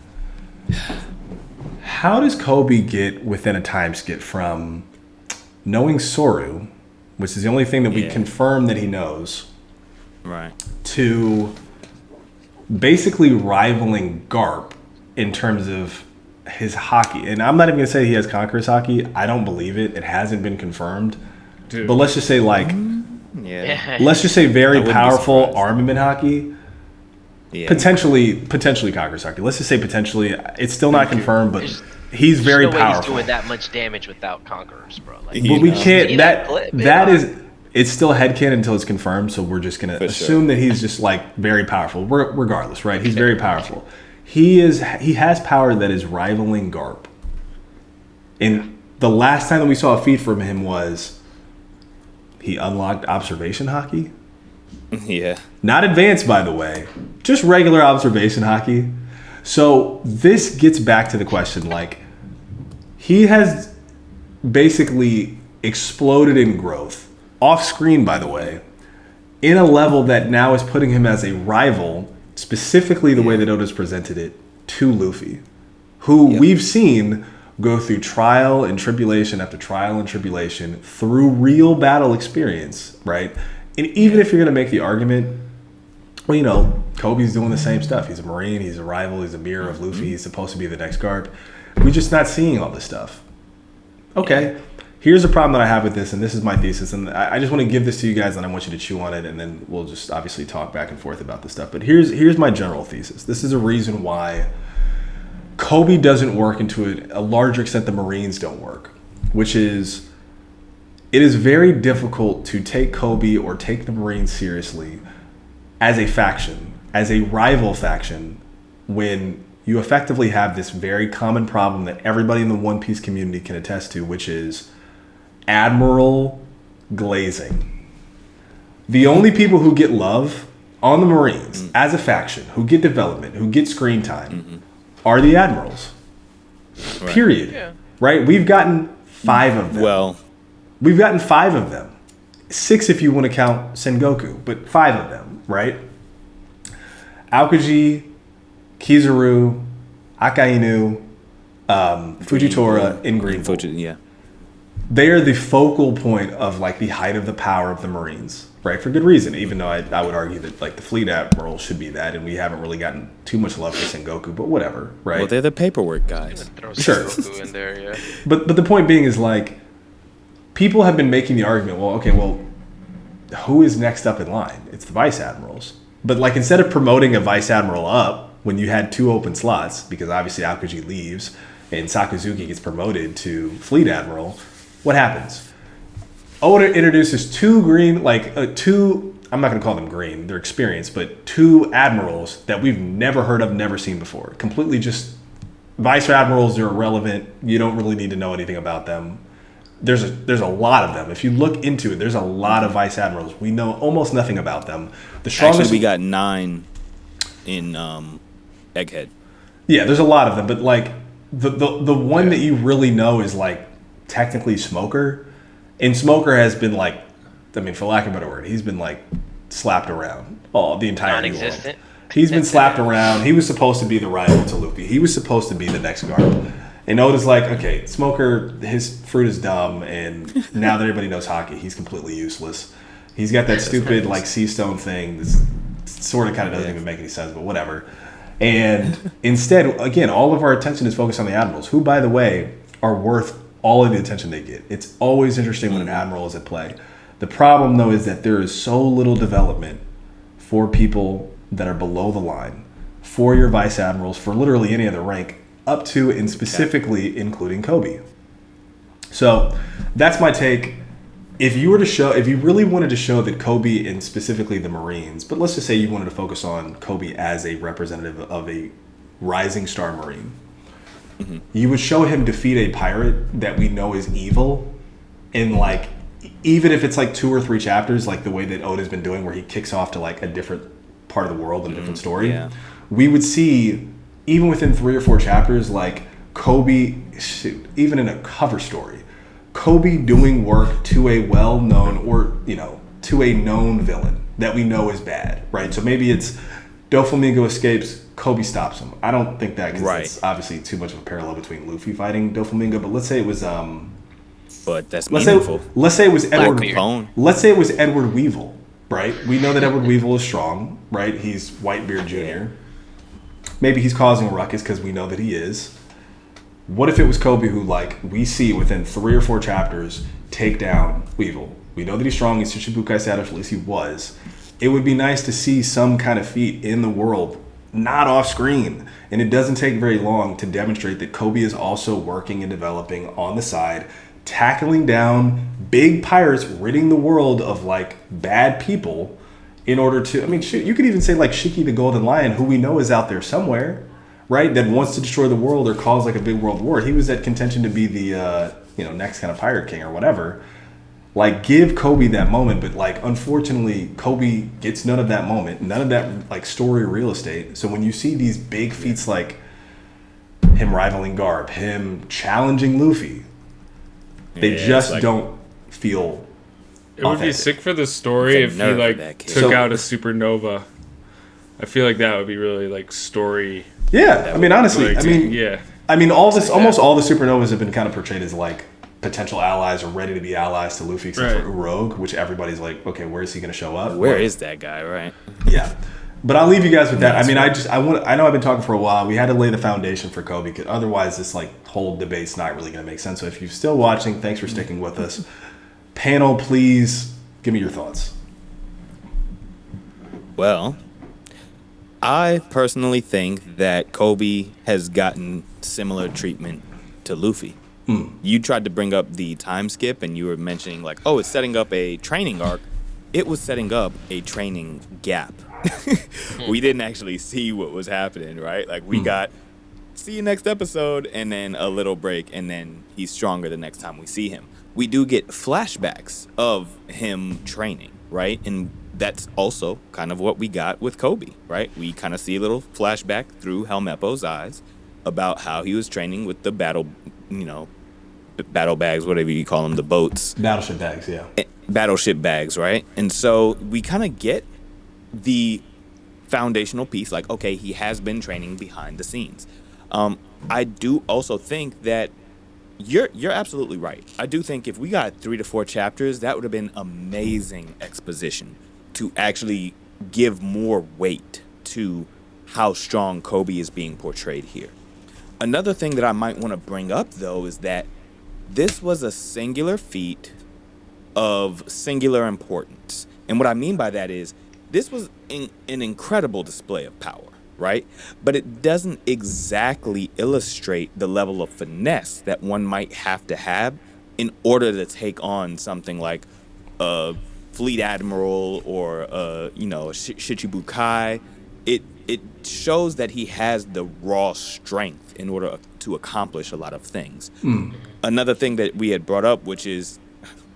how does Koby get within a time skip from knowing Soru, which is the only thing that we confirm that he knows,
right,
to basically rivaling Garp in terms of his hockey. And I'm not even going to say he has Conqueror's hockey. I don't believe it. It hasn't been confirmed. Dude. But let's just say, like, let's just say very powerful armament hockey. Yeah. Potentially Conqueror's hockey. Let's just say potentially. It's still not confirmed, but he's very powerful. He's
doing that much damage without Conquerors, bro. Like,
but we can't. That is. It's still headcanon until it's confirmed. So we're just going to assume that he's just like very powerful. Regardless, right? He's very powerful. He has power that is rivaling Garp. And the last time that we saw a feat from him was he unlocked observation hockey.
Yeah.
Not advanced, by the way. Just regular observation hockey. So this gets back to the question, like, he has basically exploded in growth, off screen, by the way, in a level that now is putting him as a rival, specifically the way that Oda's presented it, to Luffy, who we've seen go through trial and tribulation after trial and tribulation through real battle experience, right? And even if you're going to make the argument, well, Koby's doing the same stuff. He's a Marine, he's a rival, he's a mirror of Luffy, he's supposed to be the next Garp. We're just not seeing all this stuff. Okay, here's a problem that I have with this, and this is my thesis, and I just want to give this to you guys, and I want you to chew on it, and then we'll just obviously talk back and forth about this stuff. But here's my general thesis. This is a reason why Koby doesn't work, and to a larger extent the Marines don't work, which is it is very difficult to take Koby or take the Marines seriously as a faction, as a rival faction, when you effectively have this very common problem that everybody in the One Piece community can attest to, which is Admiral glazing. The only people who get love on the Marines as a faction, who get development, who get screen time, are the Admirals. Right. Period. Yeah. Right? We've gotten 5 of them. We've gotten 5 of them. 6 if you want to count Sengoku, but 5 of them, right? Aokiji, Kizaru, Akainu, Fujitora, and Green Bull. They are the focal point of like the height of the power of the Marines, right? For good reason, even though I would argue that like the Fleet Admiral should be that, and we haven't really gotten too much love for Sengoku, but whatever, right?
Well, they're the paperwork guys.
Sure.
Sengoku in there, yeah.
But the point being is like, people have been making the argument, well, okay, well, who is next up in line? It's the vice admirals. But like instead of promoting a vice admiral up when you had 2 open slots, because obviously Aokiji leaves and Sakazuki gets promoted to fleet admiral, what happens? Oda introduces 2 green, like 2, I'm not going to call them green, they're experienced, but 2 admirals that we've never heard of, never seen before. Completely just vice admirals are irrelevant. You don't really need to know anything about them. There's a lot of them. If you look into it, there's a lot of vice admirals. We know almost nothing about them. The strongest,
actually, we got 9 in Egghead.
Yeah, there's a lot of them, but like the one that you really know is like technically Smoker, and Smoker has been like, I mean, for lack of a better word, he's been like slapped around the entire
non-existent.
World. He's been slapped around. He was supposed to be the rival to Luffy. He was supposed to be the next Garp. And Oda's like, okay, Smoker, his fruit is dumb, and now that everybody knows hockey, he's completely useless. He's got that stupid like sea stone thing. This sort of kind of doesn't even make any sense, but whatever. And instead, again, all of our attention is focused on the admirals, who, by the way, are worth all of the attention they get. It's always interesting when an admiral is at play. The problem, though, is that there is so little development for people that are below the line, for your vice admirals, for literally any other rank, up to and specifically including Koby. So that's my take. If you really wanted to show that Koby and specifically the Marines, but let's just say you wanted to focus on Koby as a representative of a rising star Marine, you would show him defeat a pirate that we know is evil, and like, even if it's like 2 or 3 chapters, like the way that Oda's been doing, where he kicks off to like a different part of the world and a different story, we would see, even within 3 or 4 chapters, like Koby, even in a cover story, Koby doing work to a well-known, or to a known villain that we know is bad, right? So maybe it's Doflamingo escapes, Koby stops him. I don't think that, because it's obviously too much of a parallel between Luffy fighting Doflamingo. But let's say it was
but that's meaningful.
Let's say it was Edward.
Capone.
Let's say it was Edward Weevil, right? We know that Edward Weevil is strong, right? He's Whitebeard Jr. Maybe he's causing a ruckus because we know that he is. What if it was Koby who, like, we see within 3 or 4 chapters take down Weevil? We know that he's strong. He's Shichibukai status, at least he was. It would be nice to see some kind of feat in the world, not off screen. And it doesn't take very long to demonstrate that Koby is also working and developing on the side, tackling down big pirates, ridding the world of like bad people in order to, I mean, shoot, you could even say like Shiki the Golden Lion, who we know is out there somewhere, right? That wants to destroy the world or cause like a big world war. He was at contention to be the, next kind of pirate king or whatever. Like, give Koby that moment, but like, unfortunately, Koby gets none of that moment, none of that like story real estate. So when you see these big feats like him rivaling Garp, him challenging Luffy, they just like, don't feel
it authentic. Would be sick for the story if he like took out a supernova. I feel like that would be really like story.
Yeah, I mean, honestly,
like,
I mean, all this, almost all the supernovas have been kind of portrayed as like potential allies or ready to be allies to Luffy, except for Ooooh, which everybody's like, okay, where is he going to show up?
Where is that guy, right?
Yeah. But I'll leave you guys with that. I mean, I know I've been talking for a while. We had to lay the foundation for Koby, because otherwise this like whole debate's not really going to make sense. So if you're still watching, thanks for sticking with us. Panel, please give me your thoughts.
Well, I personally think that Koby has gotten similar treatment to Luffy. You tried to bring up the time skip, and you were mentioning like, oh, it's setting up a training arc. It was setting up a training gap. We didn't actually see what was happening, right? Like, we got, see you next episode, and then a little break, and then he's stronger the next time we see him. We do get flashbacks of him training, right? And that's also kind of what we got with Koby, right? We kind of see a little flashback through Helmeppo's eyes about how he was training with the battle bags, whatever you call them, the boats.
Battleship bags, yeah.
Battleship bags, right? And so we kind of get the foundational piece, like, okay, he has been training behind the scenes. I do also think that you're absolutely right. I do think if we got 3 to 4 chapters, that would have been amazing exposition to actually give more weight to how strong Koby is being portrayed here. Another thing that I might want to bring up, though, is that this was a singular feat of singular importance. And what I mean by that is this was an incredible display of power, right? But it doesn't exactly illustrate the level of finesse that one might have to have in order to take on something like a fleet admiral or Shichibukai. It shows that he has the raw strength in order to accomplish a lot of things. Another thing that we had brought up, which is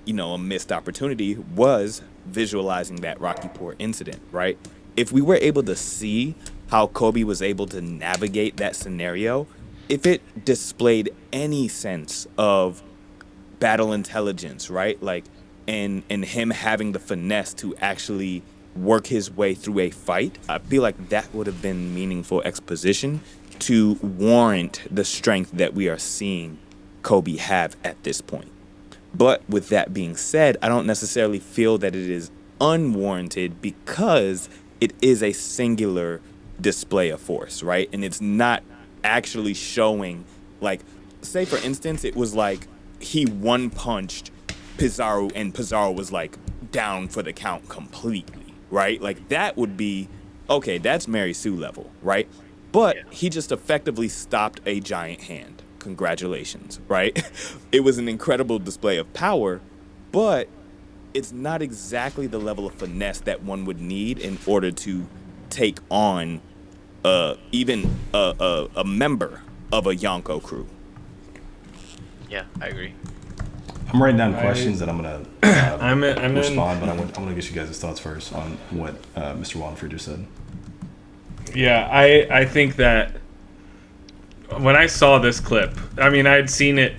a missed opportunity, was visualizing that Rocky Port incident, right? If we were able to see how Koby was able to navigate that scenario, if it displayed any sense of battle intelligence, right? Like, and him having the finesse to actually work his way through a fight, I feel like that would have been meaningful exposition to warrant the strength that we are seeing Koby have at this point. But with that being said, I don't necessarily feel that it is unwarranted because it is a singular display of force, right? And it's not actually showing, like, say for instance, it was like he one-punched Pizarro and Pizarro was like down for the count completely, right? Like that would be, okay, that's Mary Sue level, right? But he just effectively stopped a giant hand. Congratulations, right? It was an incredible display of power, but it's not exactly the level of finesse that one would need in order to take on even a member of a Yonko crew.
Yeah, I agree.
I'm writing down questions that I'm gonna respond, but I want to get you guys' thoughts first on what Mr. Wanford just said.
Yeah, I think that when I saw this clip, I mean, I'd seen it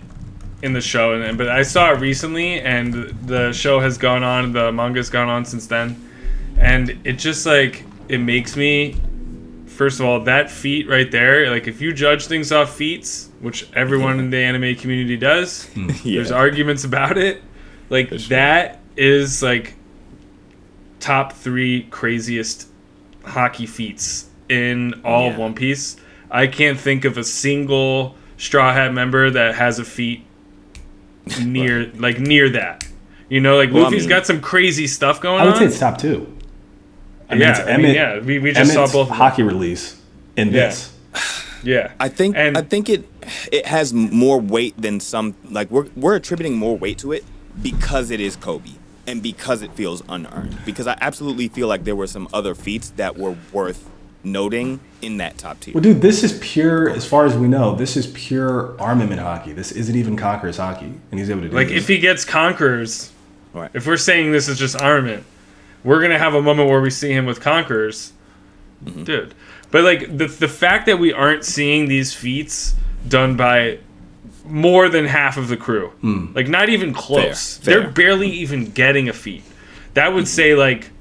in the show, but I saw it recently, and the show has gone on, the manga's gone on since then, and it just, like, it makes me, first of all, that feat right there, like, if you judge things off feats, which everyone in the anime community does, there's arguments about it, like, that is, like, top 3 craziest hockey feats in all of One Piece. I can't think of a single Straw Hat member that has a feat near that. Luffy's got some crazy stuff going on.
I would say it's top 2.
We just saw both
hockey release in this.
Yeah,
I think it has more weight than some. Like we're attributing more weight to it because it is Koby and because it feels unearned. Because I absolutely feel like there were some other feats that were worth noting in that top tier.
Well, dude, this is pure, as far as we know, this is pure armament hockey. This isn't even Conqueror's hockey, and he's able to do
like
this.
If he gets Conquerors,
right.
If we're saying this is just armament, we're gonna have a moment where we see him with Conquerors, dude. But like the fact that we aren't seeing these feats done by more than half of the crew, like not even close.
Fair.
They're barely even getting a feat. That would say like,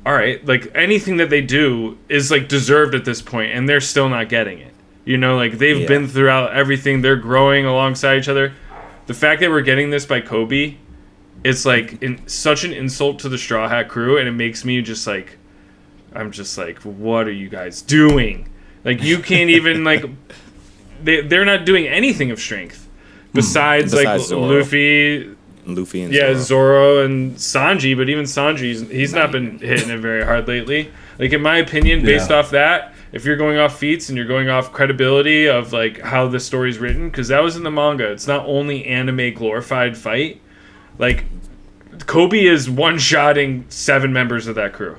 all right, like anything that they do is like deserved at this point, and they're still not getting it. Like they've been throughout everything. They're growing alongside each other. The fact that we're getting this by Koby, it's like such an insult to the Straw Hat crew, and it makes me just like, I'm just like, what are you guys doing? Like you can't even like, they're not doing anything of strength besides like
Zoro. Luffy and
Zoro and Sanji, but even Sanji, he's not been hitting it very hard lately. Like in my opinion, based off that, if you're going off feats and you're going off credibility of like how the story's written, because that was in the manga, it's not only anime glorified fight. Like Koby is one-shotting 7 members of that crew.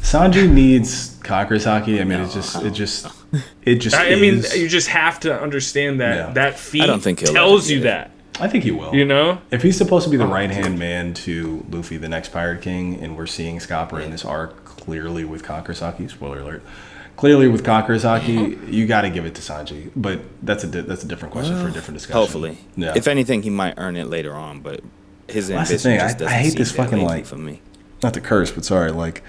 Sanji needs Conqueror's hockey. I mean, it just. I
mean, you just have to understand that that feat tells you that.
I think he will. If he's supposed to be the right-hand man to Luffy, the next Pirate King, and we're seeing Scopper in this arc clearly with Conqueror's hockey, spoiler alert, clearly with Conqueror's hockey, you got to give it to Sanji. But that's a different question for a different discussion.
Hopefully. Yeah. If anything, he might earn it later on, but his ambition just doesn't
I hate this fucking, like,
for me.
Not to curse, but sorry, like,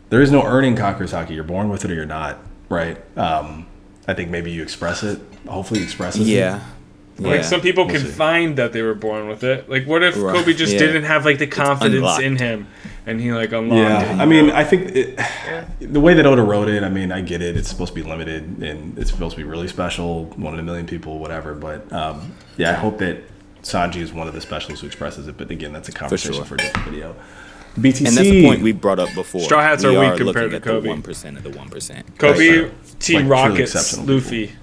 there is no earning Conqueror's hockey. You're born with it or you're not, right? I think maybe you express it. Hopefully you express it.
Yeah.
Like some people can find that they were born with it. Like what if Koby just didn't have like the confidence in him and he like unlocked it?
I mean, I think the way that Oda wrote it, I mean, I get it. It's supposed to be limited and it's supposed to be really special, 1 in a million people, whatever. But I hope that Sanji is one of the specialists who expresses it, but again, that's a conversation for a different video. BTC,
and that's the point we brought up before.
Straw Hats are weak compared to Koby.
1% of the 1%.
Koby, Team
like,
Rockets, Luffy,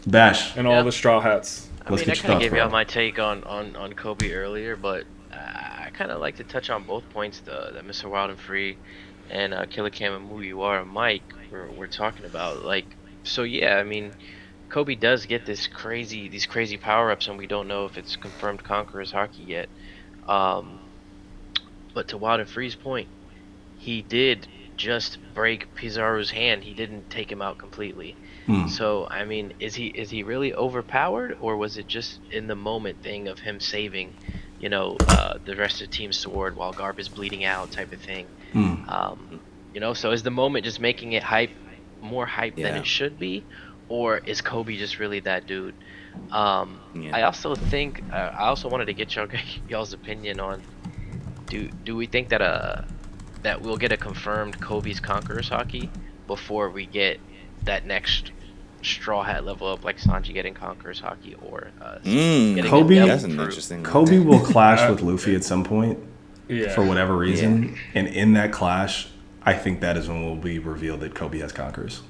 Bash,
and all the Straw Hats.
I mean, I kind of gave y'all my take on Koby earlier, but I kind of like to touch on both points that Mr. Wild and Free and Killer Cam and Mugiwara Mike were talking about. Like, so yeah, I mean, Koby does get these crazy power-ups, and we don't know if it's confirmed Conqueror's Haki yet. But to Wild and Free's point, he did just break Pizarro's hand. He didn't take him out completely. So I mean, is he really overpowered, or was it just in the moment thing of him saving, the rest of the team's sword while Garp is bleeding out, type of thing? So is the moment just making it more hype than it should be, or is Koby just really that dude? I also think I also wanted to get y'all's opinion on, do we think that we'll get a confirmed Kobe's Conqueror's Haki before we get that next Straw Hat level up, like Sanji getting Conqueror's Haki, or getting
Koby?
That's an interesting one.
Koby will clash with Luffy at some point,
Yeah.
for whatever reason, and in that clash, I think that is when will be revealed that Koby has Conquerors.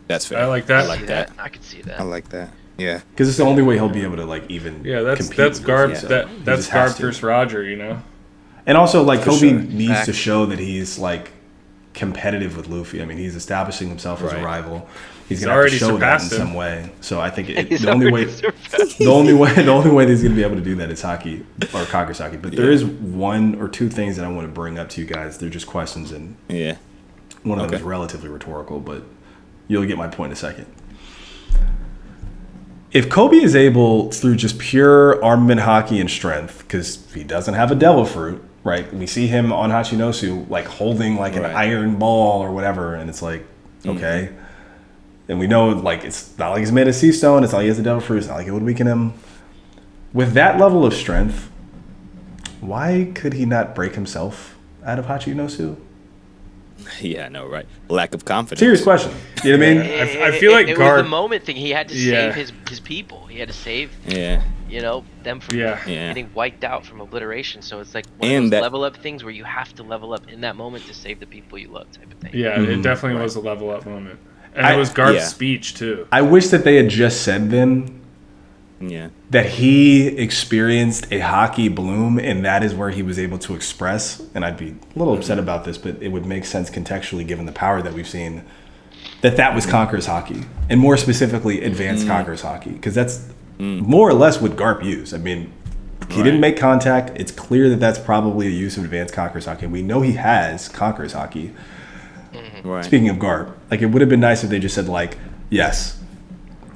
That's fair.
I like that.
I like that.
I could see that.
I like that. Yeah.
Because it's the only way he'll be able to even
that's
compete with
Garb.
Luffy, so
That's
he has
Garb
to.
versus Roger.
And also, like,
For
Koby
sure.
needs to show that he's, like, competitive with Luffy. I mean, he's establishing himself as a rival. He's going to have to show that in some way. So I think the only way that he's going to be able to do that is Haki, or Conqueror's Haki. But there is one or two things that I want to bring up to you guys. They're just questions, and one of them is relatively rhetorical, but you'll get my point in a second. If Koby is able, through just pure armament, Haki, and strength, because he doesn't have a devil fruit, right? We see him on Hachinosu, like, holding, like, an iron ball or whatever, and it's like, okay. And we know, like, it's not like he's made of sea stone, it's not like he has a devil fruit, it's not like it would weaken him. With that level of strength, why could he not break himself out of Hachinosu?
Yeah, I know, right? Lack of confidence.
Serious question. You know what I mean?
I feel like
it
Garp.
was the moment thing. He had to save his people. He had to save them from getting wiped out from obliteration. So it's like one of those level up things where you have to level up in that moment to save the people you love, type of thing.
Yeah, it definitely was a level up moment. And it was Garp's speech too.
I wish that they had just said then that he experienced a Haki bloom, and that is where he was able to express. And I'd be a little upset about this, but it would make sense contextually given the power that we've seen, that was Conqueror's Haki, and more specifically advanced Conqueror's Haki, because that's more or less what Garp used. I mean, he didn't make contact. It's clear that that's probably a use of advanced Conqueror's Haki. We know he has Conqueror's Haki. Speaking of Garp, like, it would have been nice if they just said, like, yes,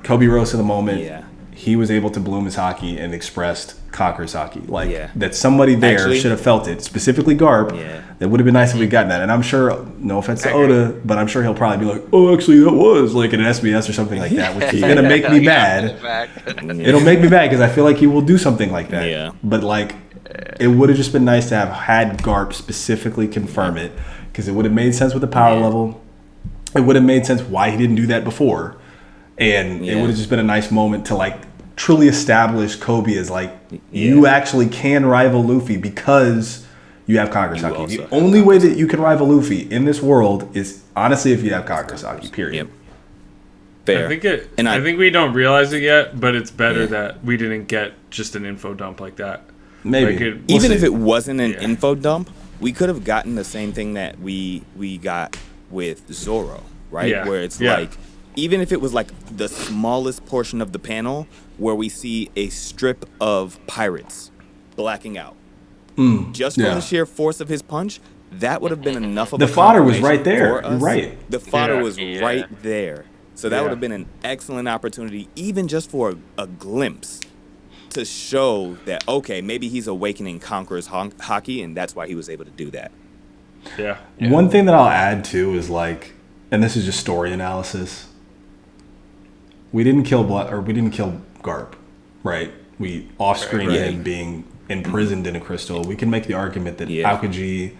Koby rose to the moment. He was able to bloom his Haki and expressed Conqueror's Haki. Like, that somebody there should have felt it, specifically Garp. That would have been nice if we'd gotten that. And I'm sure, no offense to Oda, but I'm sure he'll probably be like, oh, actually, that was like an SBS or something like that, which is going to make me mad. It'll make me mad because I feel like he will do something like that. But, like, it would have just been nice to have had Garp specifically confirm it, because it would have made sense with the power level. It would have made sense why he didn't do that before. And it would have just been a nice moment to, like, truly establish Koby as, like, you actually can rival Luffy because you have Conqueror's Haki. The only way that you can rival Luffy in this world is, honestly, if you have Conqueror's Haki, period.
Fair.
I think we don't realize it yet, but it's better that we didn't get just an info dump like that.
Maybe.
Like
Even if it wasn't an info dump, we could have gotten the same thing that we got with Zoro, right? Where it's like, even if it was like the smallest portion of the panel where we see a strip of pirates blacking out, just from the sheer force of his punch, that would have been enough of
the fodder was right there. You're right.
The fodder was right there. So that would have been an excellent opportunity, even just for a glimpse, to show that, okay, maybe he's awakening Conqueror's Haki, and that's why he was able to do that.
One thing that I'll add too is, like, and this is just story analysis. We didn't kill Garp, right? We off-screen him being imprisoned in a crystal. We can make the argument that Aokiji,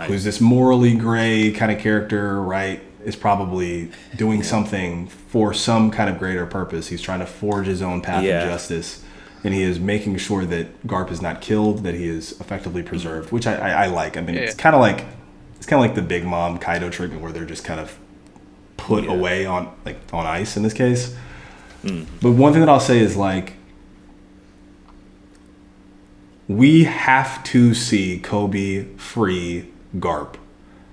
who's this morally gray kind of character, right, is probably doing something for some kind of greater purpose. He's trying to forge his own path of justice and he is making sure that Garp is not killed, that he is effectively preserved, which I like. I mean, it's kind of like the Big Mom Kaido treatment, where they're just kind of put away on ice in this case. But one thing that I'll say is, like, we have to see Koby free Garp.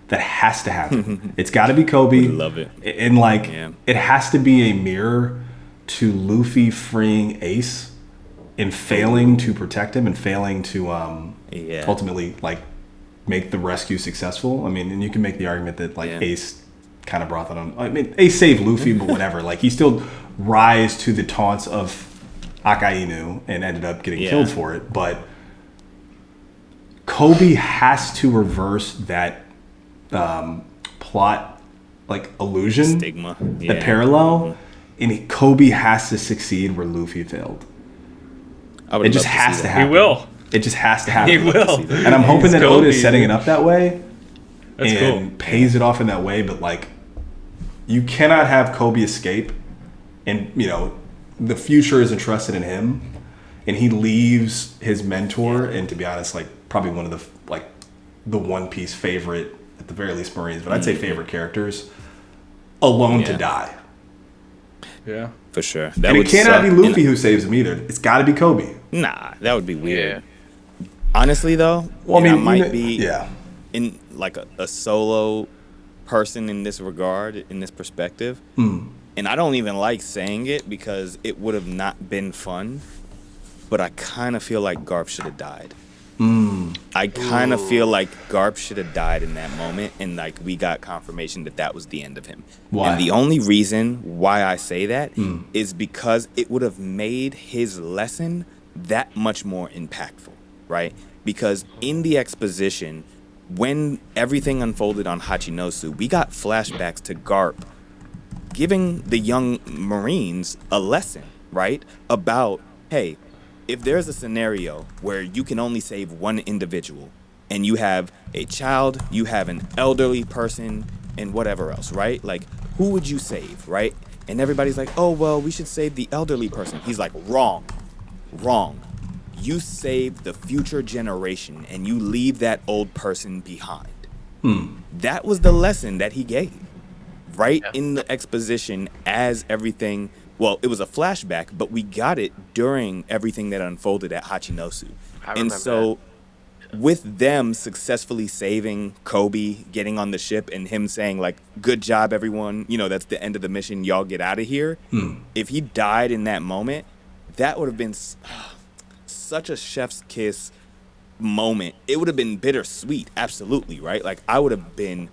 That has to happen. It's got to be Koby.
Love it.
And like, it has to be a mirror to Luffy freeing Ace and failing to protect him and failing to ultimately like make the rescue successful. I mean, and you can make the argument that like Ace kind of brought that on. I mean, Ace saved Luffy, but whatever. Like, he still rise to the taunts of Akainu and ended up getting killed for it. But Koby has to reverse that plot, like, illusion,
stigma,
the parallel, and Koby has to succeed where Luffy failed. It just has to happen.
He will.
It just has to happen.
He will.
And I'm hoping that Oda is setting it up that way.
That's
and
cool.
pays it off in that way. But like, you cannot have Koby escape, and you know the future is entrusted in him, and he leaves his mentor, and to be honest, like probably one of the One Piece favorite, at the very least Marines, but I'd say favorite characters, alone to die.
Yeah,
for sure.
And it cannot be Luffy who saves him either. It's got to be Koby.
Nah, that would be weird. Honestly, though,
well, I mean,
I might be in like a solo person in this regard, in this perspective. And I don't even like saying it because it would have not been fun, but I kind of feel like Garp should have died. I kind of feel like Garp should have died in that moment, and like we got confirmation that was the end of him.
Why?
And the only reason why I say that is because it would have made his lesson that much more impactful, right? Because in the exposition, when everything unfolded on Hachinosu, we got flashbacks to Garp giving the young Marines a lesson, right? About, hey, if there's a scenario where you can only save one individual and you have a child, you have an elderly person, and whatever else, right? Like, who would you save, right? And everybody's like, oh, well, we should save the elderly person. He's like, wrong. You save the future generation and you leave that old person behind. That was the lesson that he gave, right? In the exposition as everything. Well, it was a flashback, but we got it during everything that unfolded at Hachinosu. And so with them successfully saving Koby, getting on the ship, and him saying, like, good job, everyone, you know, that's the end of the mission, y'all get out of here. If he died in that moment, that would have been such a chef's kiss moment. It would have been bittersweet, absolutely, right? Like, I would have been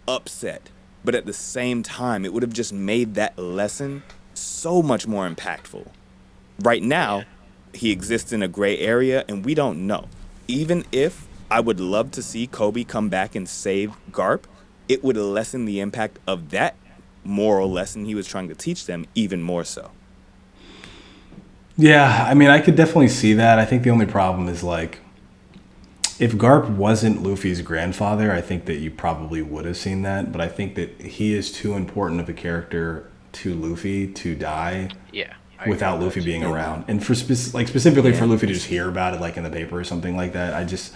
upset. But at the same time, it would have just made that lesson so much more impactful. Right now, he exists in a gray area, and we don't know. Even if I would love to see Koby come back and save Garp, it would lessen the impact of that moral lesson he was trying to teach them even more so.
Yeah, I mean, I could definitely see that. I think the only problem is, like, if Garp wasn't Luffy's grandfather, I think that you probably would have seen that. But I think that he is too important of a character to Luffy to die without Luffy being around. And for specifically for Luffy to just hear about it, like, in the paper or something like that, I just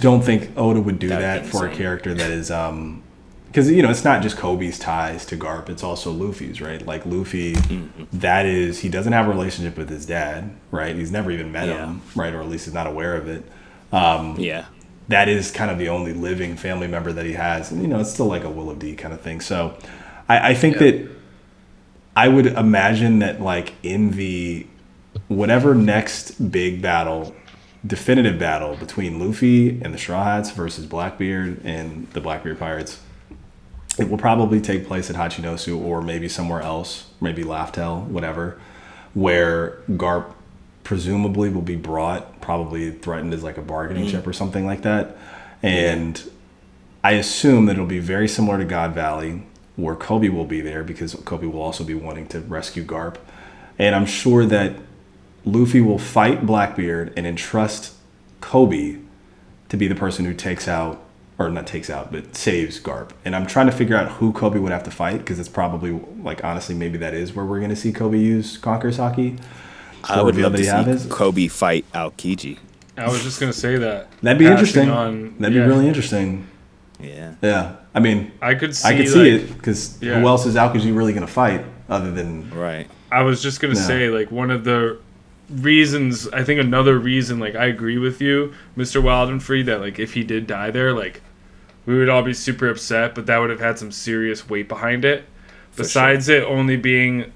don't think Oda would do that for a character that is because, you know, it's not just Kobe's ties to Garp, it's also Luffy's, right? Like, Luffy, that is, he doesn't have a relationship with his dad, right? He's never even met him, right? Or at least he's not aware of it. That is kind of the only living family member that he has. And, you know, it's still like a Will of D kind of thing. So I think that I would imagine that, like, in the whatever next big battle, definitive battle between Luffy and the Straw Hats versus Blackbeard and the Blackbeard Pirates, it will probably take place at Hachinosu or maybe somewhere else, maybe Laftel, whatever, where Garp presumably will be brought, probably threatened as like a bargaining chip or something like that. And I assume that it'll be very similar to God Valley, where Koby will be there because Koby will also be wanting to rescue Garp. And I'm sure that Luffy will fight Blackbeard and entrust Koby to be the person who takes out, or not takes out, but saves Garp. And I'm trying to figure out who Koby would have to fight, because it's probably, like, honestly, maybe that is where we're going to see Koby use Conqueror's Haki.
I would love to see
is.
Koby fight Aokiji.
I was just gonna say that.
That'd be interesting.
On,
That'd be really interesting.
Yeah.
Yeah. I mean,
I could see
it because who else is Aokiji really gonna fight other than
right?
I was just gonna say like one of the reasons. I think another reason, like I agree with you, Mr. Wildenfree, that like if he did die there, like we would all be super upset, but that would have had some serious weight behind it. Besides it only being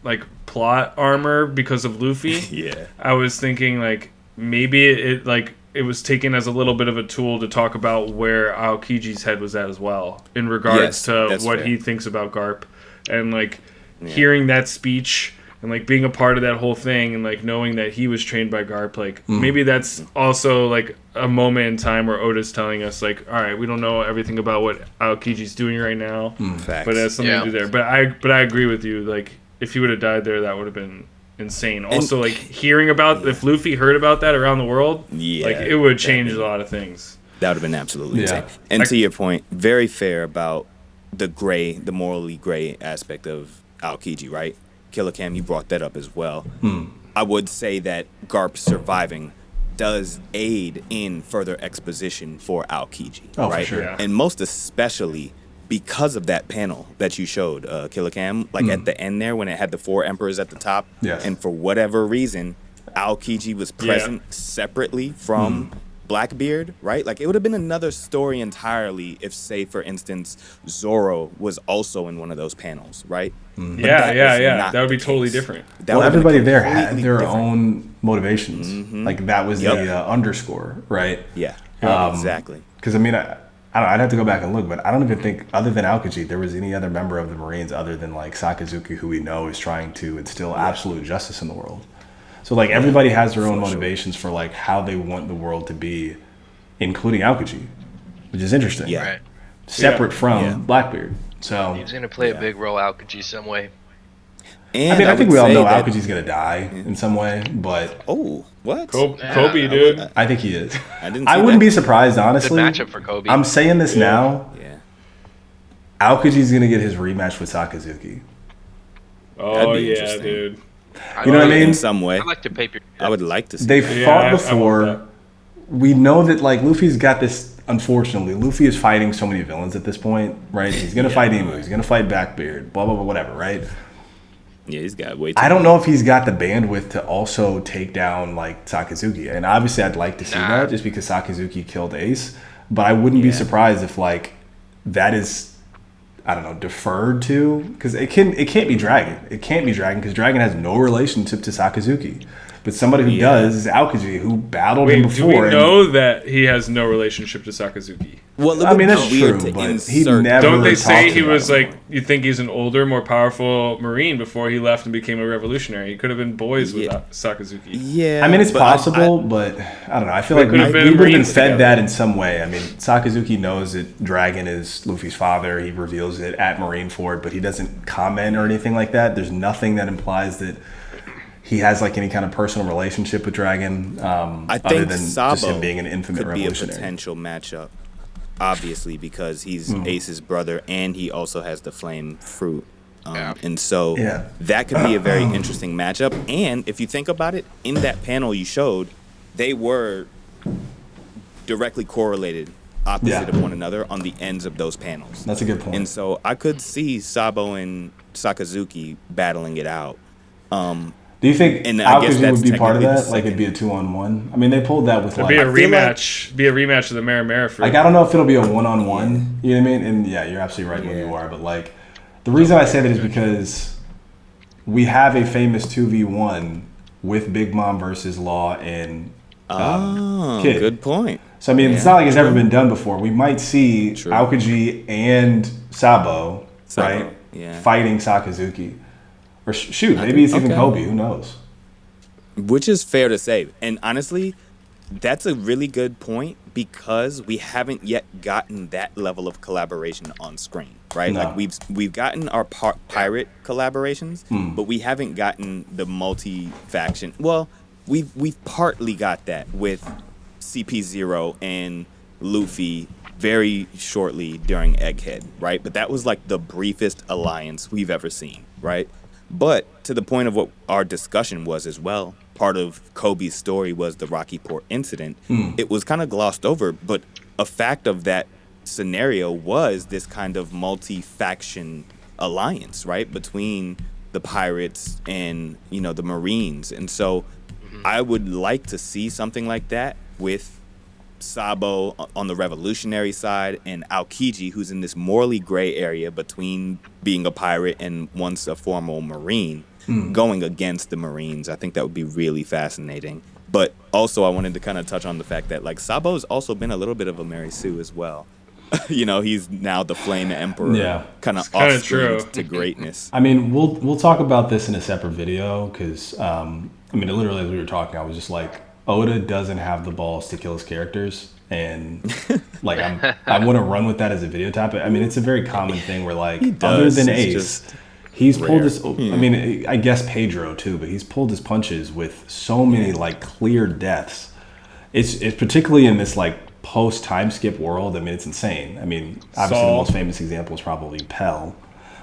like plot armor because of Luffy.
Yeah.
I was thinking like maybe it was taken as a little bit of a tool to talk about where Aokiji's head was at as well in regards to what he thinks about Garp, and like hearing that speech and like being a part of that whole thing and like knowing that he was trained by Garp, like maybe that's also like a moment in time where Oda's telling us like, all right, we don't know everything about what Aokiji's doing right now, but it has something to do there. But I agree with you, like if he would have died there, that would have been insane. Also, like hearing about if Luffy heard about that around the world, like it would change a lot of things.
That would have been absolutely insane. And to your point, very fair about the morally gray aspect of Aokiji, right? Killer Cam, you brought that up as well. I would say that Garp surviving does aid in further exposition for Aokiji, right?
For sure.
And most especially because of that panel that you showed, Killer Cam, like at the end there when it had the 4 emperors at the top, and for whatever reason, Aokiji was present separately from Blackbeard, right? Like it would have been another story entirely if, say, for instance, Zoro was also in one of those panels, right?
That would be totally different.
Well, everybody there had their own motivations. Like that was the underscore, right?
Yeah, exactly.
Because I mean, I'd have to go back and look, but I don't even think, other than Aokiji, there was any other member of the Marines other than like Sakazuki, who we know is trying to instill absolute justice in the world. So like everybody has their own motivations for like how they want the world to be, including Aokiji, which is interesting.
Yeah. Right.
Separate from Blackbeard. So
he's gonna play a big role, Aokiji, some way.
And
I mean, I think we all know Aokiji's gonna die in some way, but
what?
Koby, dude.
I think he is.
I
wouldn't be surprised, honestly.
Good matchup for Koby.
I'm saying this now. Yeah. Aokiji's gonna get his rematch with Sakazuki.
Oh yeah, dude.
You know what I mean?
In some way.
I'd like to paper.
I would like to see
They fought before. We know that like Luffy's got this. Unfortunately, Luffy is fighting so many villains at this point, right? He's gonna fight Emu. He's gonna fight Blackbeard. Blah blah blah. Whatever, right?
Yeah, he's got way too
I don't know if he's got the bandwidth to also take down like Sakazuki. And obviously I'd like to see that just because Sakazuki killed Ace. But I wouldn't be surprised if like that is, I don't know, deferred to, because it can't be Dragon. It can't be Dragon because Dragon has no relationship to Sakazuki. But somebody who does is Aokiji, who battled him before.
Do we know that he has no relationship to Sakazuki?
Well,
I mean, that's true, but he never.
Don't they say he was
him.
like, you think he's an older, more powerful Marine before he left and became a revolutionary? He could have been boys with Sakazuki.
Yeah.
I mean, it's possible, but I don't know. I feel like we would have been fed that in some way. I mean, Sakazuki knows that Dragon is Luffy's father. He reveals it at Marineford, but he doesn't comment or anything like that. There's nothing that implies that he has like any kind of personal relationship with Dragon,
I think
other than
Sabo
just him being an infinite
could be
revolutionary.
a potential matchup, obviously, because he's Ace's brother and he also has the flame fruit. And so that could be a very interesting matchup. And if you think about it, in that panel you showed, they were directly correlated, opposite of one another on the ends of those panels.
That's a good point.
And so I could see Sabo and Sakazuki battling it out.
Do you think Aokiji would be part of that? Like it'd be a 2-on-1? I mean, they pulled that with
It'd be a rematch. Be a rematch of the Mara fruit.
Like I don't know if it'll be a 1-on-1. You know what I mean? And yeah, you're absolutely right when you are. But like the reason I say that is because we have a famous 2v1 with Big Mom versus Law and Kid.
Good point.
So I mean, it's not like it's never been done before. We might see Aokiji and Sabo, right?
Yeah.
Fighting Sakazuki. Or shoot, maybe it's even Koby. Who knows?
Which is fair to say. And honestly, that's a really good point because we haven't yet gotten that level of collaboration on screen, right?
No.
Like we've gotten our pirate collaborations, but we haven't gotten the multi-faction. Well, we've partly got that with CP0 and Luffy very shortly during Egghead, right? But that was like the briefest alliance we've ever seen, right? But to the point of what our discussion was as well, part of Kobe's story was the Rocky Port incident. It was kind of glossed over, but a fact of that scenario was this kind of multi-faction alliance, right, between the pirates and, you know, the Marines. And so I would like to see something like that with Sabo on the revolutionary side and Aokiji, who's in this morally gray area between being a pirate and once a formal Marine, going against the Marines. I think that would be really fascinating. But also I wanted to kind of touch on the fact that like Sabo's also been a little bit of a Mary Sue as well. You know, he's now the Flame Emperor, kind of offspring to greatness.
I mean, we'll talk about this in a separate video because, I mean, literally as we were talking, I was just like, Oda doesn't have the balls to kill his characters, and like I want to run with that as a video topic. I mean, it's a very common thing where like other than Ace, he's pulled his. I mean, I guess Pedro too, but he's pulled his punches with so many like clear deaths. It's particularly in this like post time skip world. I mean, it's insane. I mean, obviously the most famous example is probably Pell,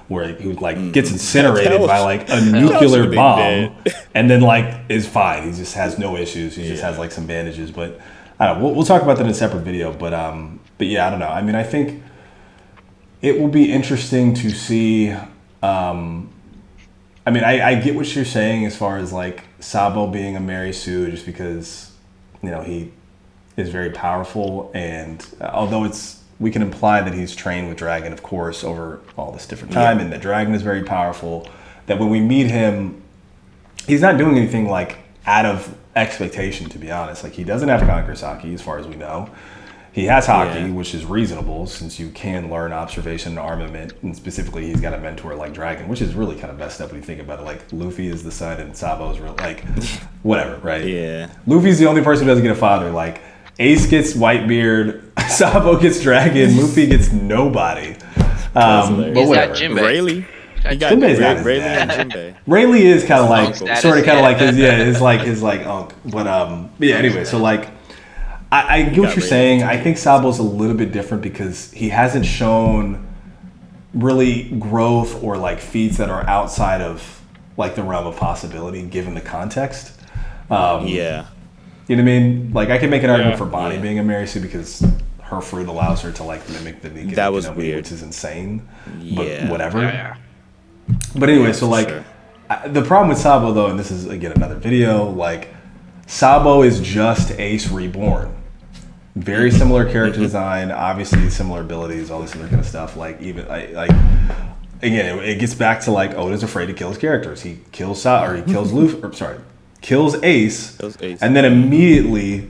where he like gets incinerated by like a nuclear bomb and then like is fine. He just has no issues. He just has like some bandages. But I don't know. We'll talk about that in a separate video. But yeah, I don't know. I mean, I think it will be interesting to see. I mean, I get what you're saying as far as like Sabo being a Mary Sue, just because, you know, he is very powerful, and although we can imply that he's trained with Dragon, of course, over all this different time, and that Dragon is very powerful, that when we meet him, he's not doing anything like out of expectation, to be honest. Like, he doesn't have Conquer Saki, as far as we know. He has Haki, which is reasonable, since you can learn observation and armament, and specifically he's got a mentor like Dragon, which is really kind of messed up when you think about it. Like, Luffy is the son, and Sabo's real, like, whatever, right? Yeah. Luffy's the only person who doesn't get a father. Like, Ace gets Whitebeard, Sabo gets Dragon, Luffy gets nobody. But whatever.
Rayleigh.
Jinbei's not his dad. Rayleigh is kind of like, sort of kind of like his uncle. But yeah, anyway, so like, I get what you're saying. I think Sabo's a little bit different because he hasn't shown really growth or like feats that are outside of like the realm of possibility given the context. You know what I mean? Like, I can make an argument for Bonnie being a Mary Sue because her fruit allows her to like mimic the Nika.
That was weird,
which is insane. But whatever. But anyway, so like the problem with Sabo though, and this is again another video, like Sabo is just Ace reborn. Very similar character design, obviously similar abilities, all this other kind of stuff. Like even like again, it gets back to like Oda's afraid to kill his characters. He kills kills Ace, and then immediately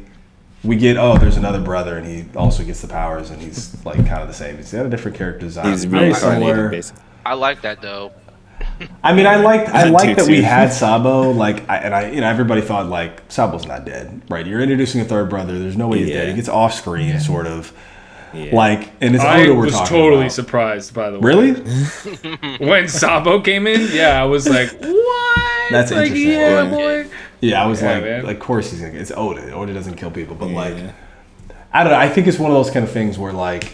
we get, there's another brother, and he also gets the powers, and he's like kind of the same. He's got a different character design.
He's very similar.
I like that though.
I mean, I like that we had Sabo, like, everybody thought like Sabo's not dead, right? You're introducing a third brother. There's no way he's dead. He gets off screen, sort of. Like, and it's Oda we're talking about. I was totally
surprised, by the way.
Really?
When Sabo came in, I was like, what?
That's like, interesting.
Yeah, boy.
Yeah, I was like, of course he's gonna. It's Oda. Oda doesn't kill people, but like, I don't know. I think it's one of those kind of things where like,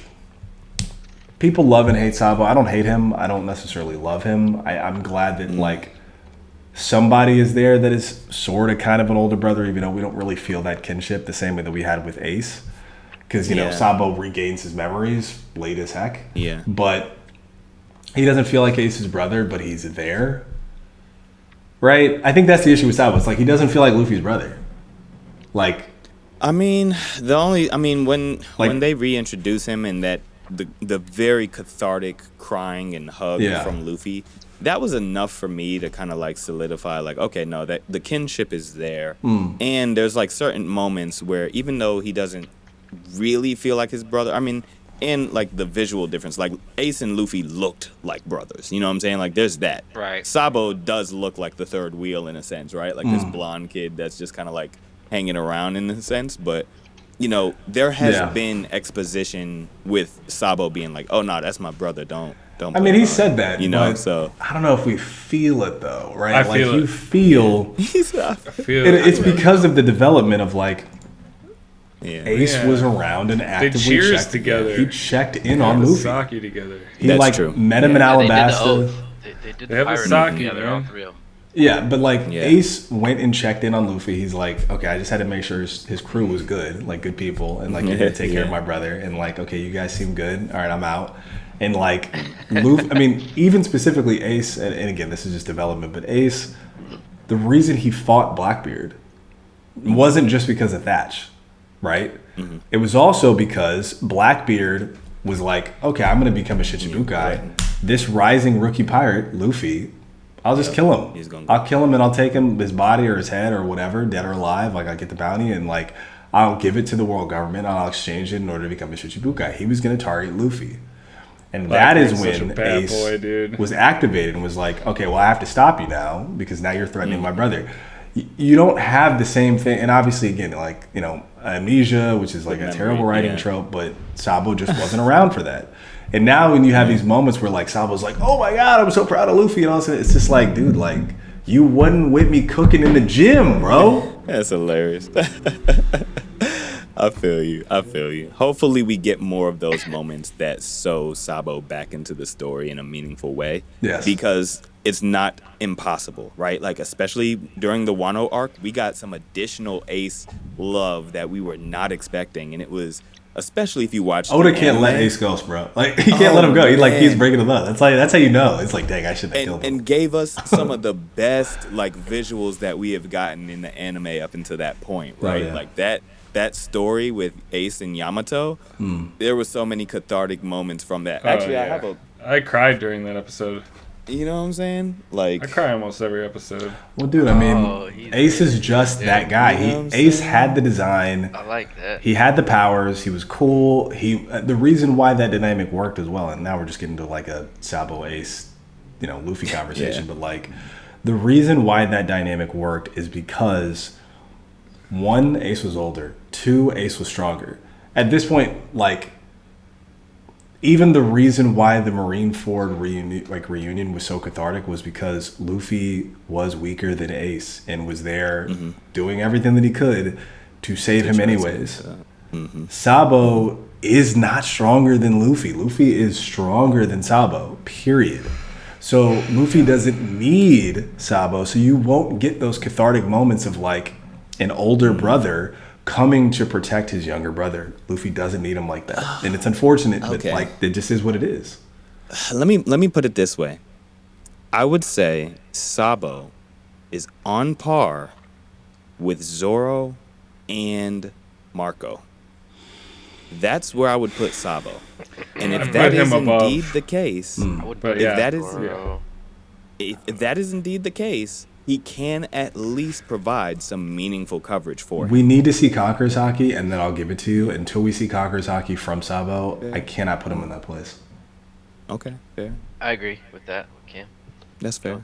people love and hate Sabo. I don't hate him. I don't necessarily love him. I'm glad that like somebody is there that is sort of kind of an older brother, even though we don't really feel that kinship the same way that we had with Ace. Because, you know, Sabo regains his memories late as heck. Yeah. But he doesn't feel like Ace's brother, but he's there. Right? I think that's the issue with Sabo. It's like he doesn't feel like Luffy's brother. Like,
I mean, when they reintroduce him and that the very cathartic crying and hug from Luffy, that was enough for me to kind of like solidify, like, okay, no, that the kinship is there. And there's like certain moments where even though he doesn't really feel like his brother, I mean, and like the visual difference, like Ace and Luffy looked like brothers, you know what I'm saying? Like, there's that. Right. Sabo does look like the third wheel in a sense, right? Like this blonde kid that's just kind of like hanging around in a sense. But, you know, there has been exposition with Sabo being like, oh no, that's my brother, don't
I mean, he said that,
you know, so
I don't know if we feel it though, right?
I
like
feel
you
it.
feel it's because of the development of like Ace was around and actively checked together. He checked in on Luffy.
Saki together.
He met him in Alabasta.
They did
They
the
have the
pirate
sake,
together
man.
off real.
Yeah, but like
Yeah.
Ace went and checked in on Luffy. He's like, okay, I just had to make sure his crew was good, like good people, and like you're gonna take care of my brother. And like, okay, you guys seem good. All right, I'm out. And like, Luffy, I mean, even specifically Ace, and again, this is just development, but Ace, the reason he fought Blackbeard wasn't just because of Thatch, right? It was also because Blackbeard was like, okay, I'm gonna become a Shichibukai. This rising rookie pirate, Luffy, I'll just kill him. I'll kill him and I'll take him, his body or his head or whatever, dead or alive. Like, I'll get the bounty and, like, I'll give it to the world government. I'll exchange it in order to become a Shichibukai. He was going to target Luffy. And that is when Ace was activated and was like, okay, well, I have to stop you now because now you're threatening my brother. You don't have the same thing. And obviously, again, like, you know, amnesia, which is like a terrible writing trope, but Sabo just wasn't around for that. And now when you have these moments where like Sabo's like, oh my God, I'm so proud of Luffy and all that, it's just like, dude, like, you wasn't with me cooking in the gym, bro.
That's hilarious. I feel you. Hopefully we get more of those moments that sew Sabo back into the story in a meaningful way.
Yes.
Because it's not impossible, right? Like, especially during the Wano arc, we got some additional Ace love that we were not expecting. And it was, especially if you watch
Oda can't let Ace go, bro. Like, he can't let him go. He like keeps breaking the up. That's how you know. It's like, dang, I shouldn't have killed him.
And gave us some of the best like visuals that we have gotten in the anime up until that point, right?
Oh, yeah.
Like that story with Ace and Yamato. There were so many cathartic moments from that. Actually,
I cried during that episode.
You know what I'm saying? Like,
I cry almost every episode.
Well, dude, I mean, Ace is just that guy. Ace had the design.
I like that.
He had the powers. He was cool. The reason why that dynamic worked as well, and now we're just getting to like a Sabo Ace, you know, Luffy conversation, but like the reason why that dynamic worked is because one, Ace was older. Two, Ace was stronger. At this point, like, even the reason why the Marineford reunion was so cathartic was because Luffy was weaker than Ace and was there doing everything that he could to save him anyways. Sabo is not stronger than Luffy. Luffy is stronger than Sabo, period. So Luffy doesn't need Sabo, so you won't get those cathartic moments of like an older brother coming to protect his younger brother. Luffy doesn't need him like that, and it's unfortunate, but like it just is what it is.
Let me put it this way. I would say Sabo is on par with Zoro and Marco. That's where I would put Sabo. And if that is indeed the case, if that is indeed the case, he can at least provide some meaningful coverage for him.
We need to see Conqueror's Haki, and then I'll give it to you. Until we see Conqueror's Haki from Sabo, I cannot put him in that place.
Okay, fair.
I agree with that, Cam.
That's fair.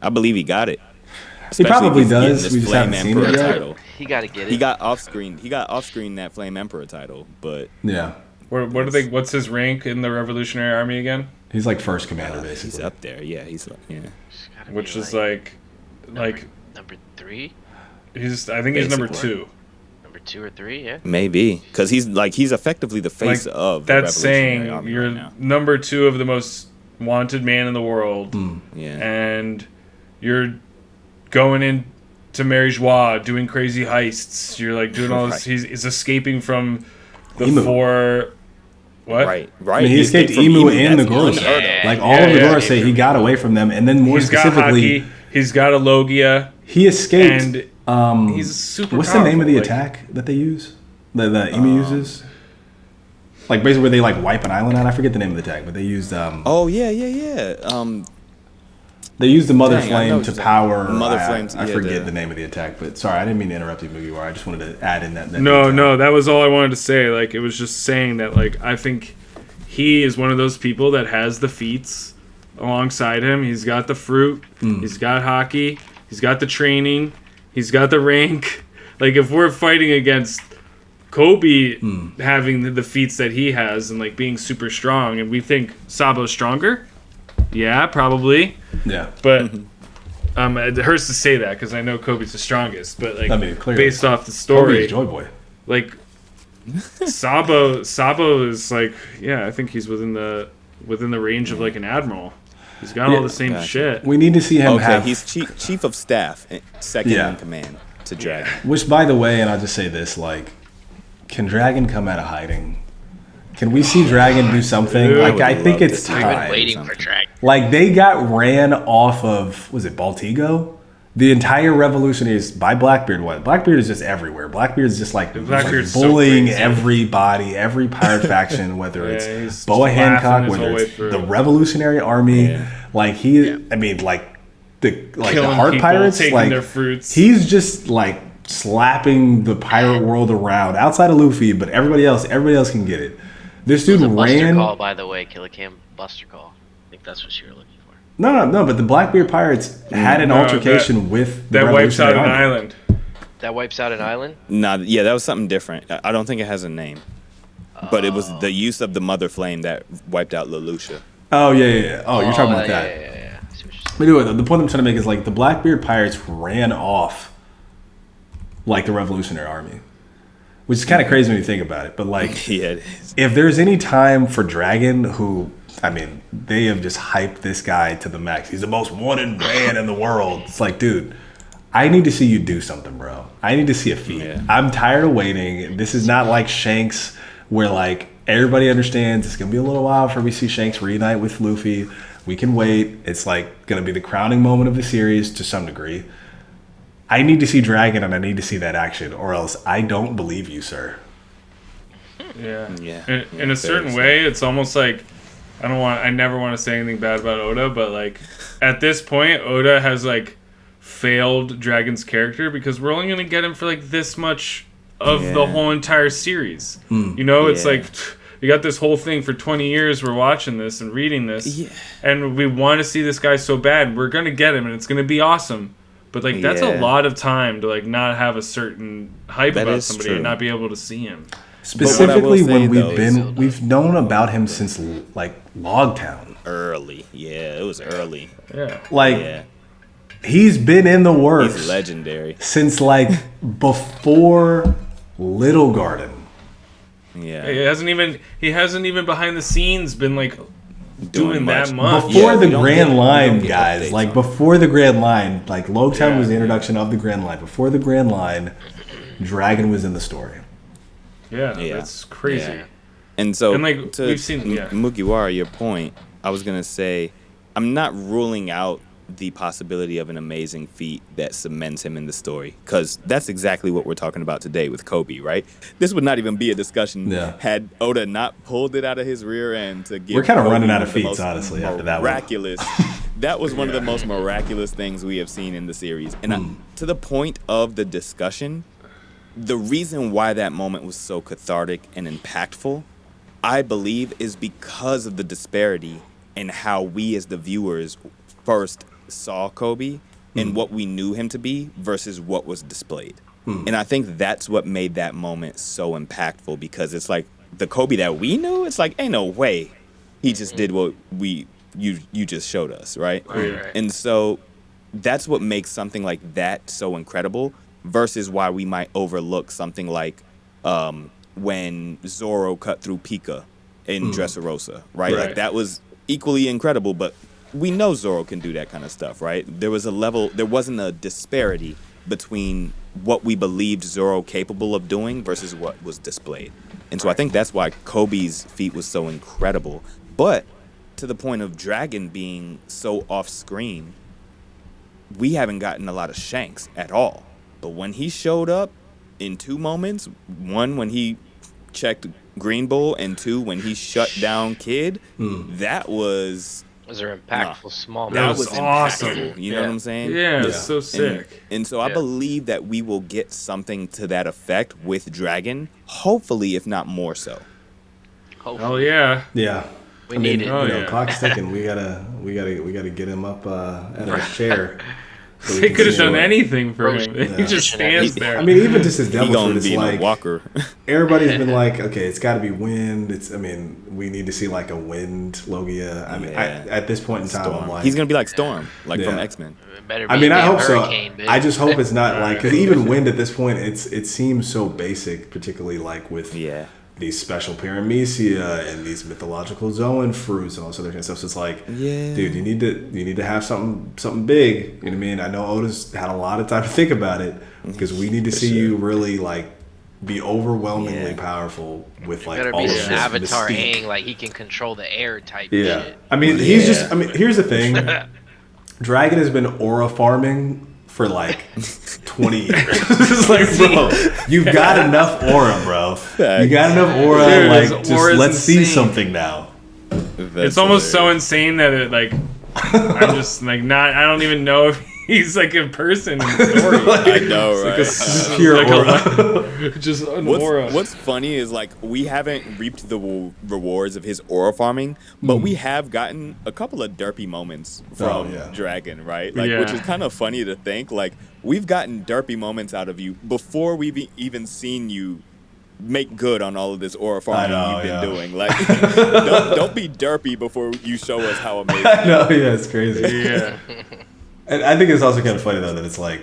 I believe he got it.
He probably does. We just haven't seen it yet.
Title.
He got to get it.
He got off screen that Flame Emperor title, but
yeah.
What's his rank in the Revolutionary Army again?
He's like first commander, basically.
He's up there. Yeah,
Which is like
number 3.
I think he's number 2.
Number 2 or 3, yeah.
Maybe because he's effectively the face of the
that's
Revolutionary
saying
Army
you're
right now.
number 2 of the most wanted man in the world. And you're going into Mary Joie doing crazy heists. You're like doing all this. He's escaping from the
Emu.
4. What?
Right.
I mean, he escaped Emu and the Gorosei. Like all of the Gorosei, he got away from them, and then more specifically,
he's got a Logia.
He escaped.
And he's super.
What's the name of the attack that they use? The Emu uses. Like basically where they like wipe an island out. I forget the name of the attack, but they used.
Oh yeah.
They used the Mother Flame to power.
Mother Flames.
I forget the name of the attack, but sorry, I didn't mean to interrupt you, Mugiwara. I just wanted to add in that.
No, that was all I wanted to say. Like, it was just saying that, like, I think he is one of those people that has the feats alongside him. He's got the fruit. He's got hockey. He's got the training. He's got the rank. Like, if we're fighting against Koby having the feats that he has and, like, being super strong, and we think Sabo's stronger, yeah, probably.
Yeah.
But it hurts to say that because I know Kobe's the strongest. But like,
I mean, clearly,
based off the story,
Kobe's Joy Boy.
Like Sabo is like, yeah, I think he's within the range of like an admiral. He's got all the same shit.
We need to see him have.
He's chief of staff, second in command.
He's
chief of staff, second in command to Dragon.
Which, by the way, and I'll just say this: like, can Dragon come out of hiding? Can we see Dragon do something?
Dude,
like, I think it's
We've
time.
been waiting for Dragon.
Like, they got ran off of, was it Baltigo? The entire revolution is by Blackbeard. What? Blackbeard is just everywhere. Blackbeard is just like bullying everybody, every pirate faction, whether it's Boa Hancock, whether it's the Revolutionary Army. Yeah. Like I mean, like the Heart Pirates,
taking
like
their fruits.
He's just like slapping the pirate world around outside of Luffy, but everybody else can get it. This dude ran.
Buster Call, by the way, Killer Cam. Buster Call. I think that's what you were looking for.
No. But the Blackbeard Pirates had an altercation with the
that wipes out an
Army.
island.
That wipes out an island?
Nah, yeah, that was something different. I don't think it has a name, but it was the use of the Mother Flame that wiped out Lelouch.
Oh yeah. Oh, you're talking about that.
Yeah.
But anyway, the point I'm trying to make is like the Blackbeard Pirates ran off like the Revolutionary Army, which is kind of crazy when you think about it. But like,
yeah, it is.
If there's any time for Dragon, who I mean, they have just hyped this guy to the max. He's the most wanted man in the world. It's like, dude, I need to see you do something, bro. I need to see a feat. Yeah. I'm tired of waiting. This is not like Shanks, where like everybody understands it's gonna be a little while before we see Shanks reunite with Luffy. We can wait. It's like gonna be the crowning moment of the series to some degree. I need to see Dragon, and I need to see that action, or else I don't believe you, sir.
Yeah. In a certain way, it's almost like I never want to say anything bad about Oda, but like at this point, Oda has like failed Dragon's character because we're only going to get him for like this much of the whole entire series. You know, it's like you got this whole thing for 20 years. We're watching this and reading this, and we want to see this guy so bad. We're going to get him, and it's going to be awesome. But like that's a lot of time to like not have a certain hype about somebody and not be able to see him.
Specifically when we've known about him since like Logtown.
Early. Yeah, it was early.
Yeah.
Like he's been in the works.
He's legendary.
Since like before Little Garden.
Yeah. He hasn't even behind the scenes been like doing that much.
Before the Grand Line, guys. Like before the Grand Line, like Logtown was the introduction of the Grand Line. Before the Grand Line, Dragon was in the story.
Yeah, that's crazy.
Yeah. And so,
like
to
we've seen,
Mugiwara, your point, I was gonna say, I'm not ruling out the possibility of an amazing feat that cements him in the story, because that's exactly what we're talking about today with Koby, right? This would not even be a discussion had Oda not pulled it out of his rear end to give.
We're kind of running out of feats, honestly, after that one.
Miraculous. That was one of the most miraculous things we have seen in the series, and to the point of the discussion. The reason why that moment was so cathartic and impactful, I believe, is because of the disparity in how we as the viewers first saw Koby and what we knew him to be versus what was displayed. And I think that's what made that moment so impactful, because it's like the Koby that we knew, it's like, ain't no way he just did what you just showed us, right? And so that's what makes something like that so incredible. Versus why we might overlook something like when Zoro cut through Pika in Dressrosa, right? Like that was equally incredible, but we know Zoro can do that kind of stuff, right? There wasn't a disparity between what we believed Zoro capable of doing versus what was displayed. And so I think that's why Koby's feat was so incredible. But to the point of Dragon being so off screen, we haven't gotten a lot of Shanks at all. But when he showed up in two moments, one when he checked Green Bull, and two when he shut down Kid, that was...
Those are impactful small
moments.
That was
awesome.
You know what I'm saying?
Yeah, it's so sick.
And so I believe that we will get something to that effect with Dragon, hopefully, if not more so.
Hopefully. Oh
yeah.
We need it.
Clock's ticking. We gotta get him up out of his chair.
So they could have done anything for him. He just stands there.
I mean, even just his devil fruit, it's like
Walker.
Everybody's been like, okay, it's got to be wind. We need to see like a wind Logia. I mean, at this point in time,
Storm.
I'm like,
he's gonna be like Storm, from X-Men.
I hope so. I just hope it's not like, because even wind at this point, it seems so basic, particularly like with these special paramecia and these mythological Zoan fruits and all this other kind of stuff. So it's like, dude, you need to have something big. You know what I mean? I know Oda's had a lot of time to think about it because we need to see you really like be overwhelmingly powerful with like all
be
of
an
this
Avatar
mystique.
Aang, like he can control the air type
Yeah,
shit.
I mean, here's the thing. Dragon has been aura farming for like 20 years. It's like, bro, you've got enough aura, bro. You got enough aura.
Dude,
like,
his
just
aura's
let's see
insane.
something now.
It's almost so insane that it like I'm just like not. I don't even know if he's like a person in the story.
I know, right?
Just pure aura.
Just an aura.
What's funny is like we haven't reaped the rewards of his aura farming, but we have gotten a couple of derpy moments from Dragon, right? Like, which is kind of funny to think. Like, we've gotten derpy moments out of you before we've even seen you make good on all of this aura farming you've been doing. Like, don't be derpy before you show us how amazing.
I know, yeah, it's crazy.
Yeah.
And I think it's also kind of funny though that it's like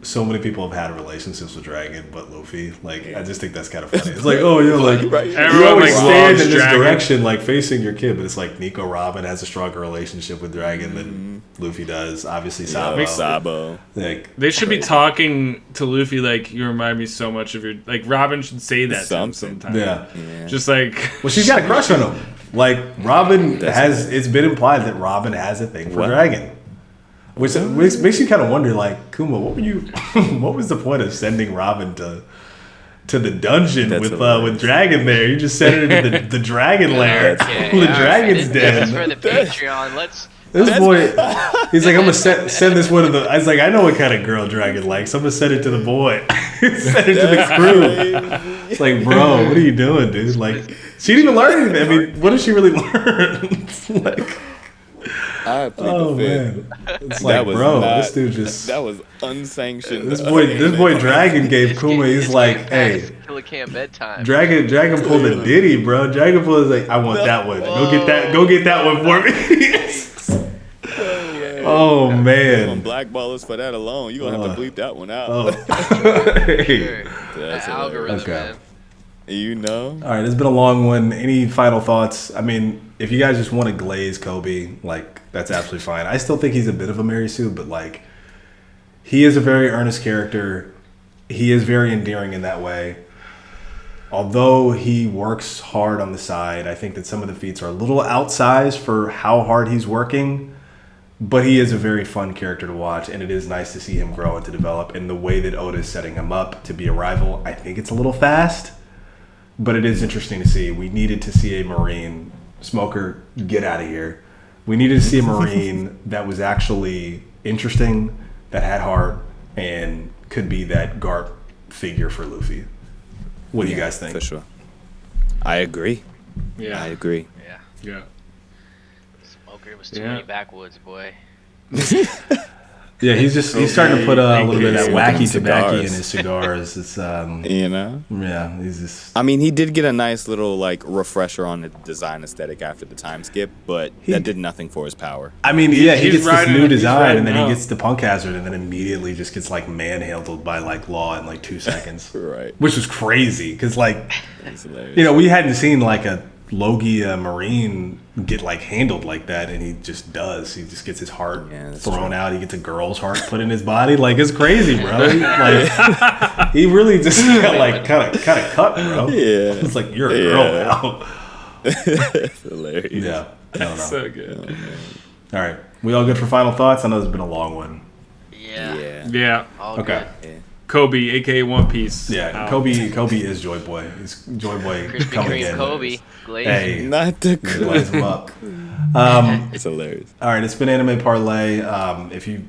so many people have had relationships with Dragon, but Luffy. Like, I just think that's kind of funny. It's like, oh, you're like, you
Everyone
always
like
stand
loves
in this
Dragon.
direction, like facing your kid, but it's like Nico Robin has a stronger relationship with Dragon than Luffy does. Obviously, Sabo.
Sabo.
Like,
They should be talking to Luffy like, you remind me so much of your... Like, Robin should say that to him sometime.
yeah.
Just like...
Well, she's got a crush on him. Like, Robin has... It's been implied that Robin has a thing for Dragon. Which makes you kind of wonder, like, Kuma, what were you... what was the point of sending Robin to the dungeon with Dragon there? You just sent her to the Dragon lair. The Dragon's dead.
This is for the Patreon. Let's...
This boy, he's like, I'm gonna send this one to the. I was like, I know what kind of girl Dragon likes. I'm gonna send it to the boy. Send it to the crew. It's like, bro, what are you doing, dude? Like, she didn't even learn anything. I mean, what did she really learn? Like,
I plead the fifth.
man, it's like, bro, this dude just.
That was unsanctioned.
This boy Dragon gave Kuma. He's like, hey,
Killer Camp bedtime.
Dragon pulled a ditty, bro. Dragon pulled like, I want that one. Go get that one for me. Oh man!
On blackball us for that alone. You're gonna have to bleep that one out.
Hey.
That's algorithm, man.
You know.
All right, it's been a long one. Any final thoughts? I mean, if you guys just want to glaze Koby, like, that's absolutely fine. I still think he's a bit of a Mary Sue, but like, he is a very earnest character. He is very endearing in that way. Although he works hard on the side, I think that some of the feats are a little outsized for how hard he's working. But he is a very fun character to watch, and it is nice to see him grow and to develop. And the way that Oda is setting him up to be a rival, I think it's a little fast, but it is interesting to see. We needed to see a Marine. Smoker, get out of here. We needed to see a Marine that was actually interesting, that had heart, and could be that Garp figure for Luffy. What do you guys think?
For sure. I agree.
Yeah.
I agree.
Yeah.
It was too many backwoods, boy.
Yeah, he's starting to put a little bit of that wacky tobacco in
cigars.
his cigars. It's
You know?
yeah, he's just.
I mean, he did get a nice little like refresher on the design aesthetic after the time skip, but that did nothing for his power.
I mean, yeah, he
he's
gets this new design, and then
out.
he gets the Punk Hazard, and then immediately just gets like manhandled by like Law in like 2 seconds,
Right.
which was crazy because like,
That's hilarious.
you know, we hadn't seen like a Logia Marine get like handled like that, and he just does. He just gets his heart thrown out. He gets a girl's heart put in his body. Like, it's crazy, bro. Like, he really just got like kind of cut, bro.
Yeah.
It's like, you're a girl now.
That's hilarious.
Yeah, I don't know.
So good.
All right, we all good for final thoughts? I know it's been a long one.
Yeah.
Yeah.
All
Okay.
good.
Koby, aka One Piece.
Yeah,
Out.
Koby is Joy Boy. He's Joy Boy
Krispy
coming
Kreme
in.
Kobe. Glaze.
Hey,
Not the
glaze him up.
It's hilarious.
All right, it's been Anime Parley. If you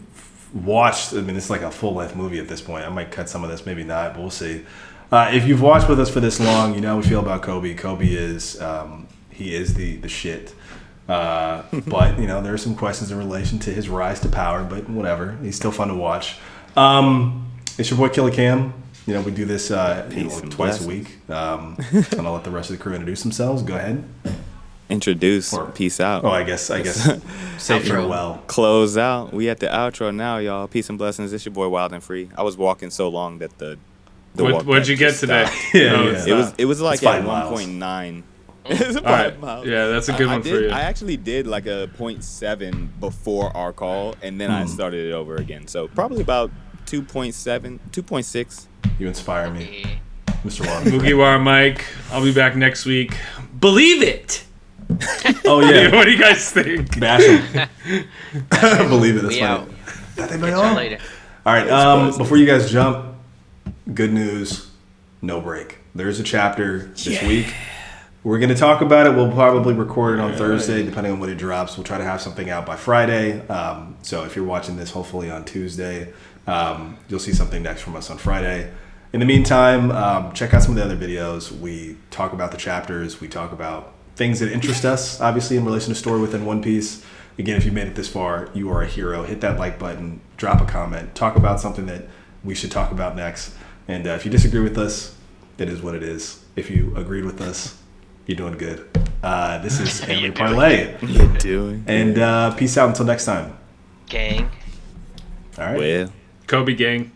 watched, I mean, it's like a full-length movie at this point. I might cut some of this, maybe not, but we'll see. If you've watched with us for this long, you know how we feel about Koby. Koby is he is the shit. But you know, there are some questions in relation to his rise to power. But whatever, he's still fun to watch. It's your boy Killer Cam. You know, we do this twice a week. And I'll let the rest of the crew introduce themselves. Go ahead.
Introduce. Peace out.
Oh, I guess. Say farewell.
Close out. We at the outro now, y'all. Peace and blessings. It's your boy Wild and Free. I was walking so long that the
What'd you get today?
It was like at 1.9. It's 5 miles.
Yeah, that's a good one for you.
I actually did like a 0.7 before our call, and then I started it over again. So probably about 2.7, 2.6.
You inspire me, Mr. Water.
Mugiwara Mike, I'll be back next week. Believe it!
Oh, yeah.
What do you guys think?
Bash him. Believe it. That's funny.
Later.
All right. Before you guys jump, good news. No break. There's a chapter this week. We're going to talk about it. We'll probably record it on Thursday, depending on when it drops. We'll try to have something out by Friday. So if you're watching this, hopefully on Tuesday, you'll see something next from us on Friday. In the meantime, check out some of the other videos. We talk about the chapters. We talk about things that interest us, obviously, in relation to story within One Piece. Again, if you made it this far, you are a hero. Hit that like button. Drop a comment. Talk about something that we should talk about next. And if you disagree with us, it is what it is. If you agreed with us, you're doing good. This is Anime Parley.
You're doing
And peace out until next time.
Gang.
All right.
Well.
Koby gang.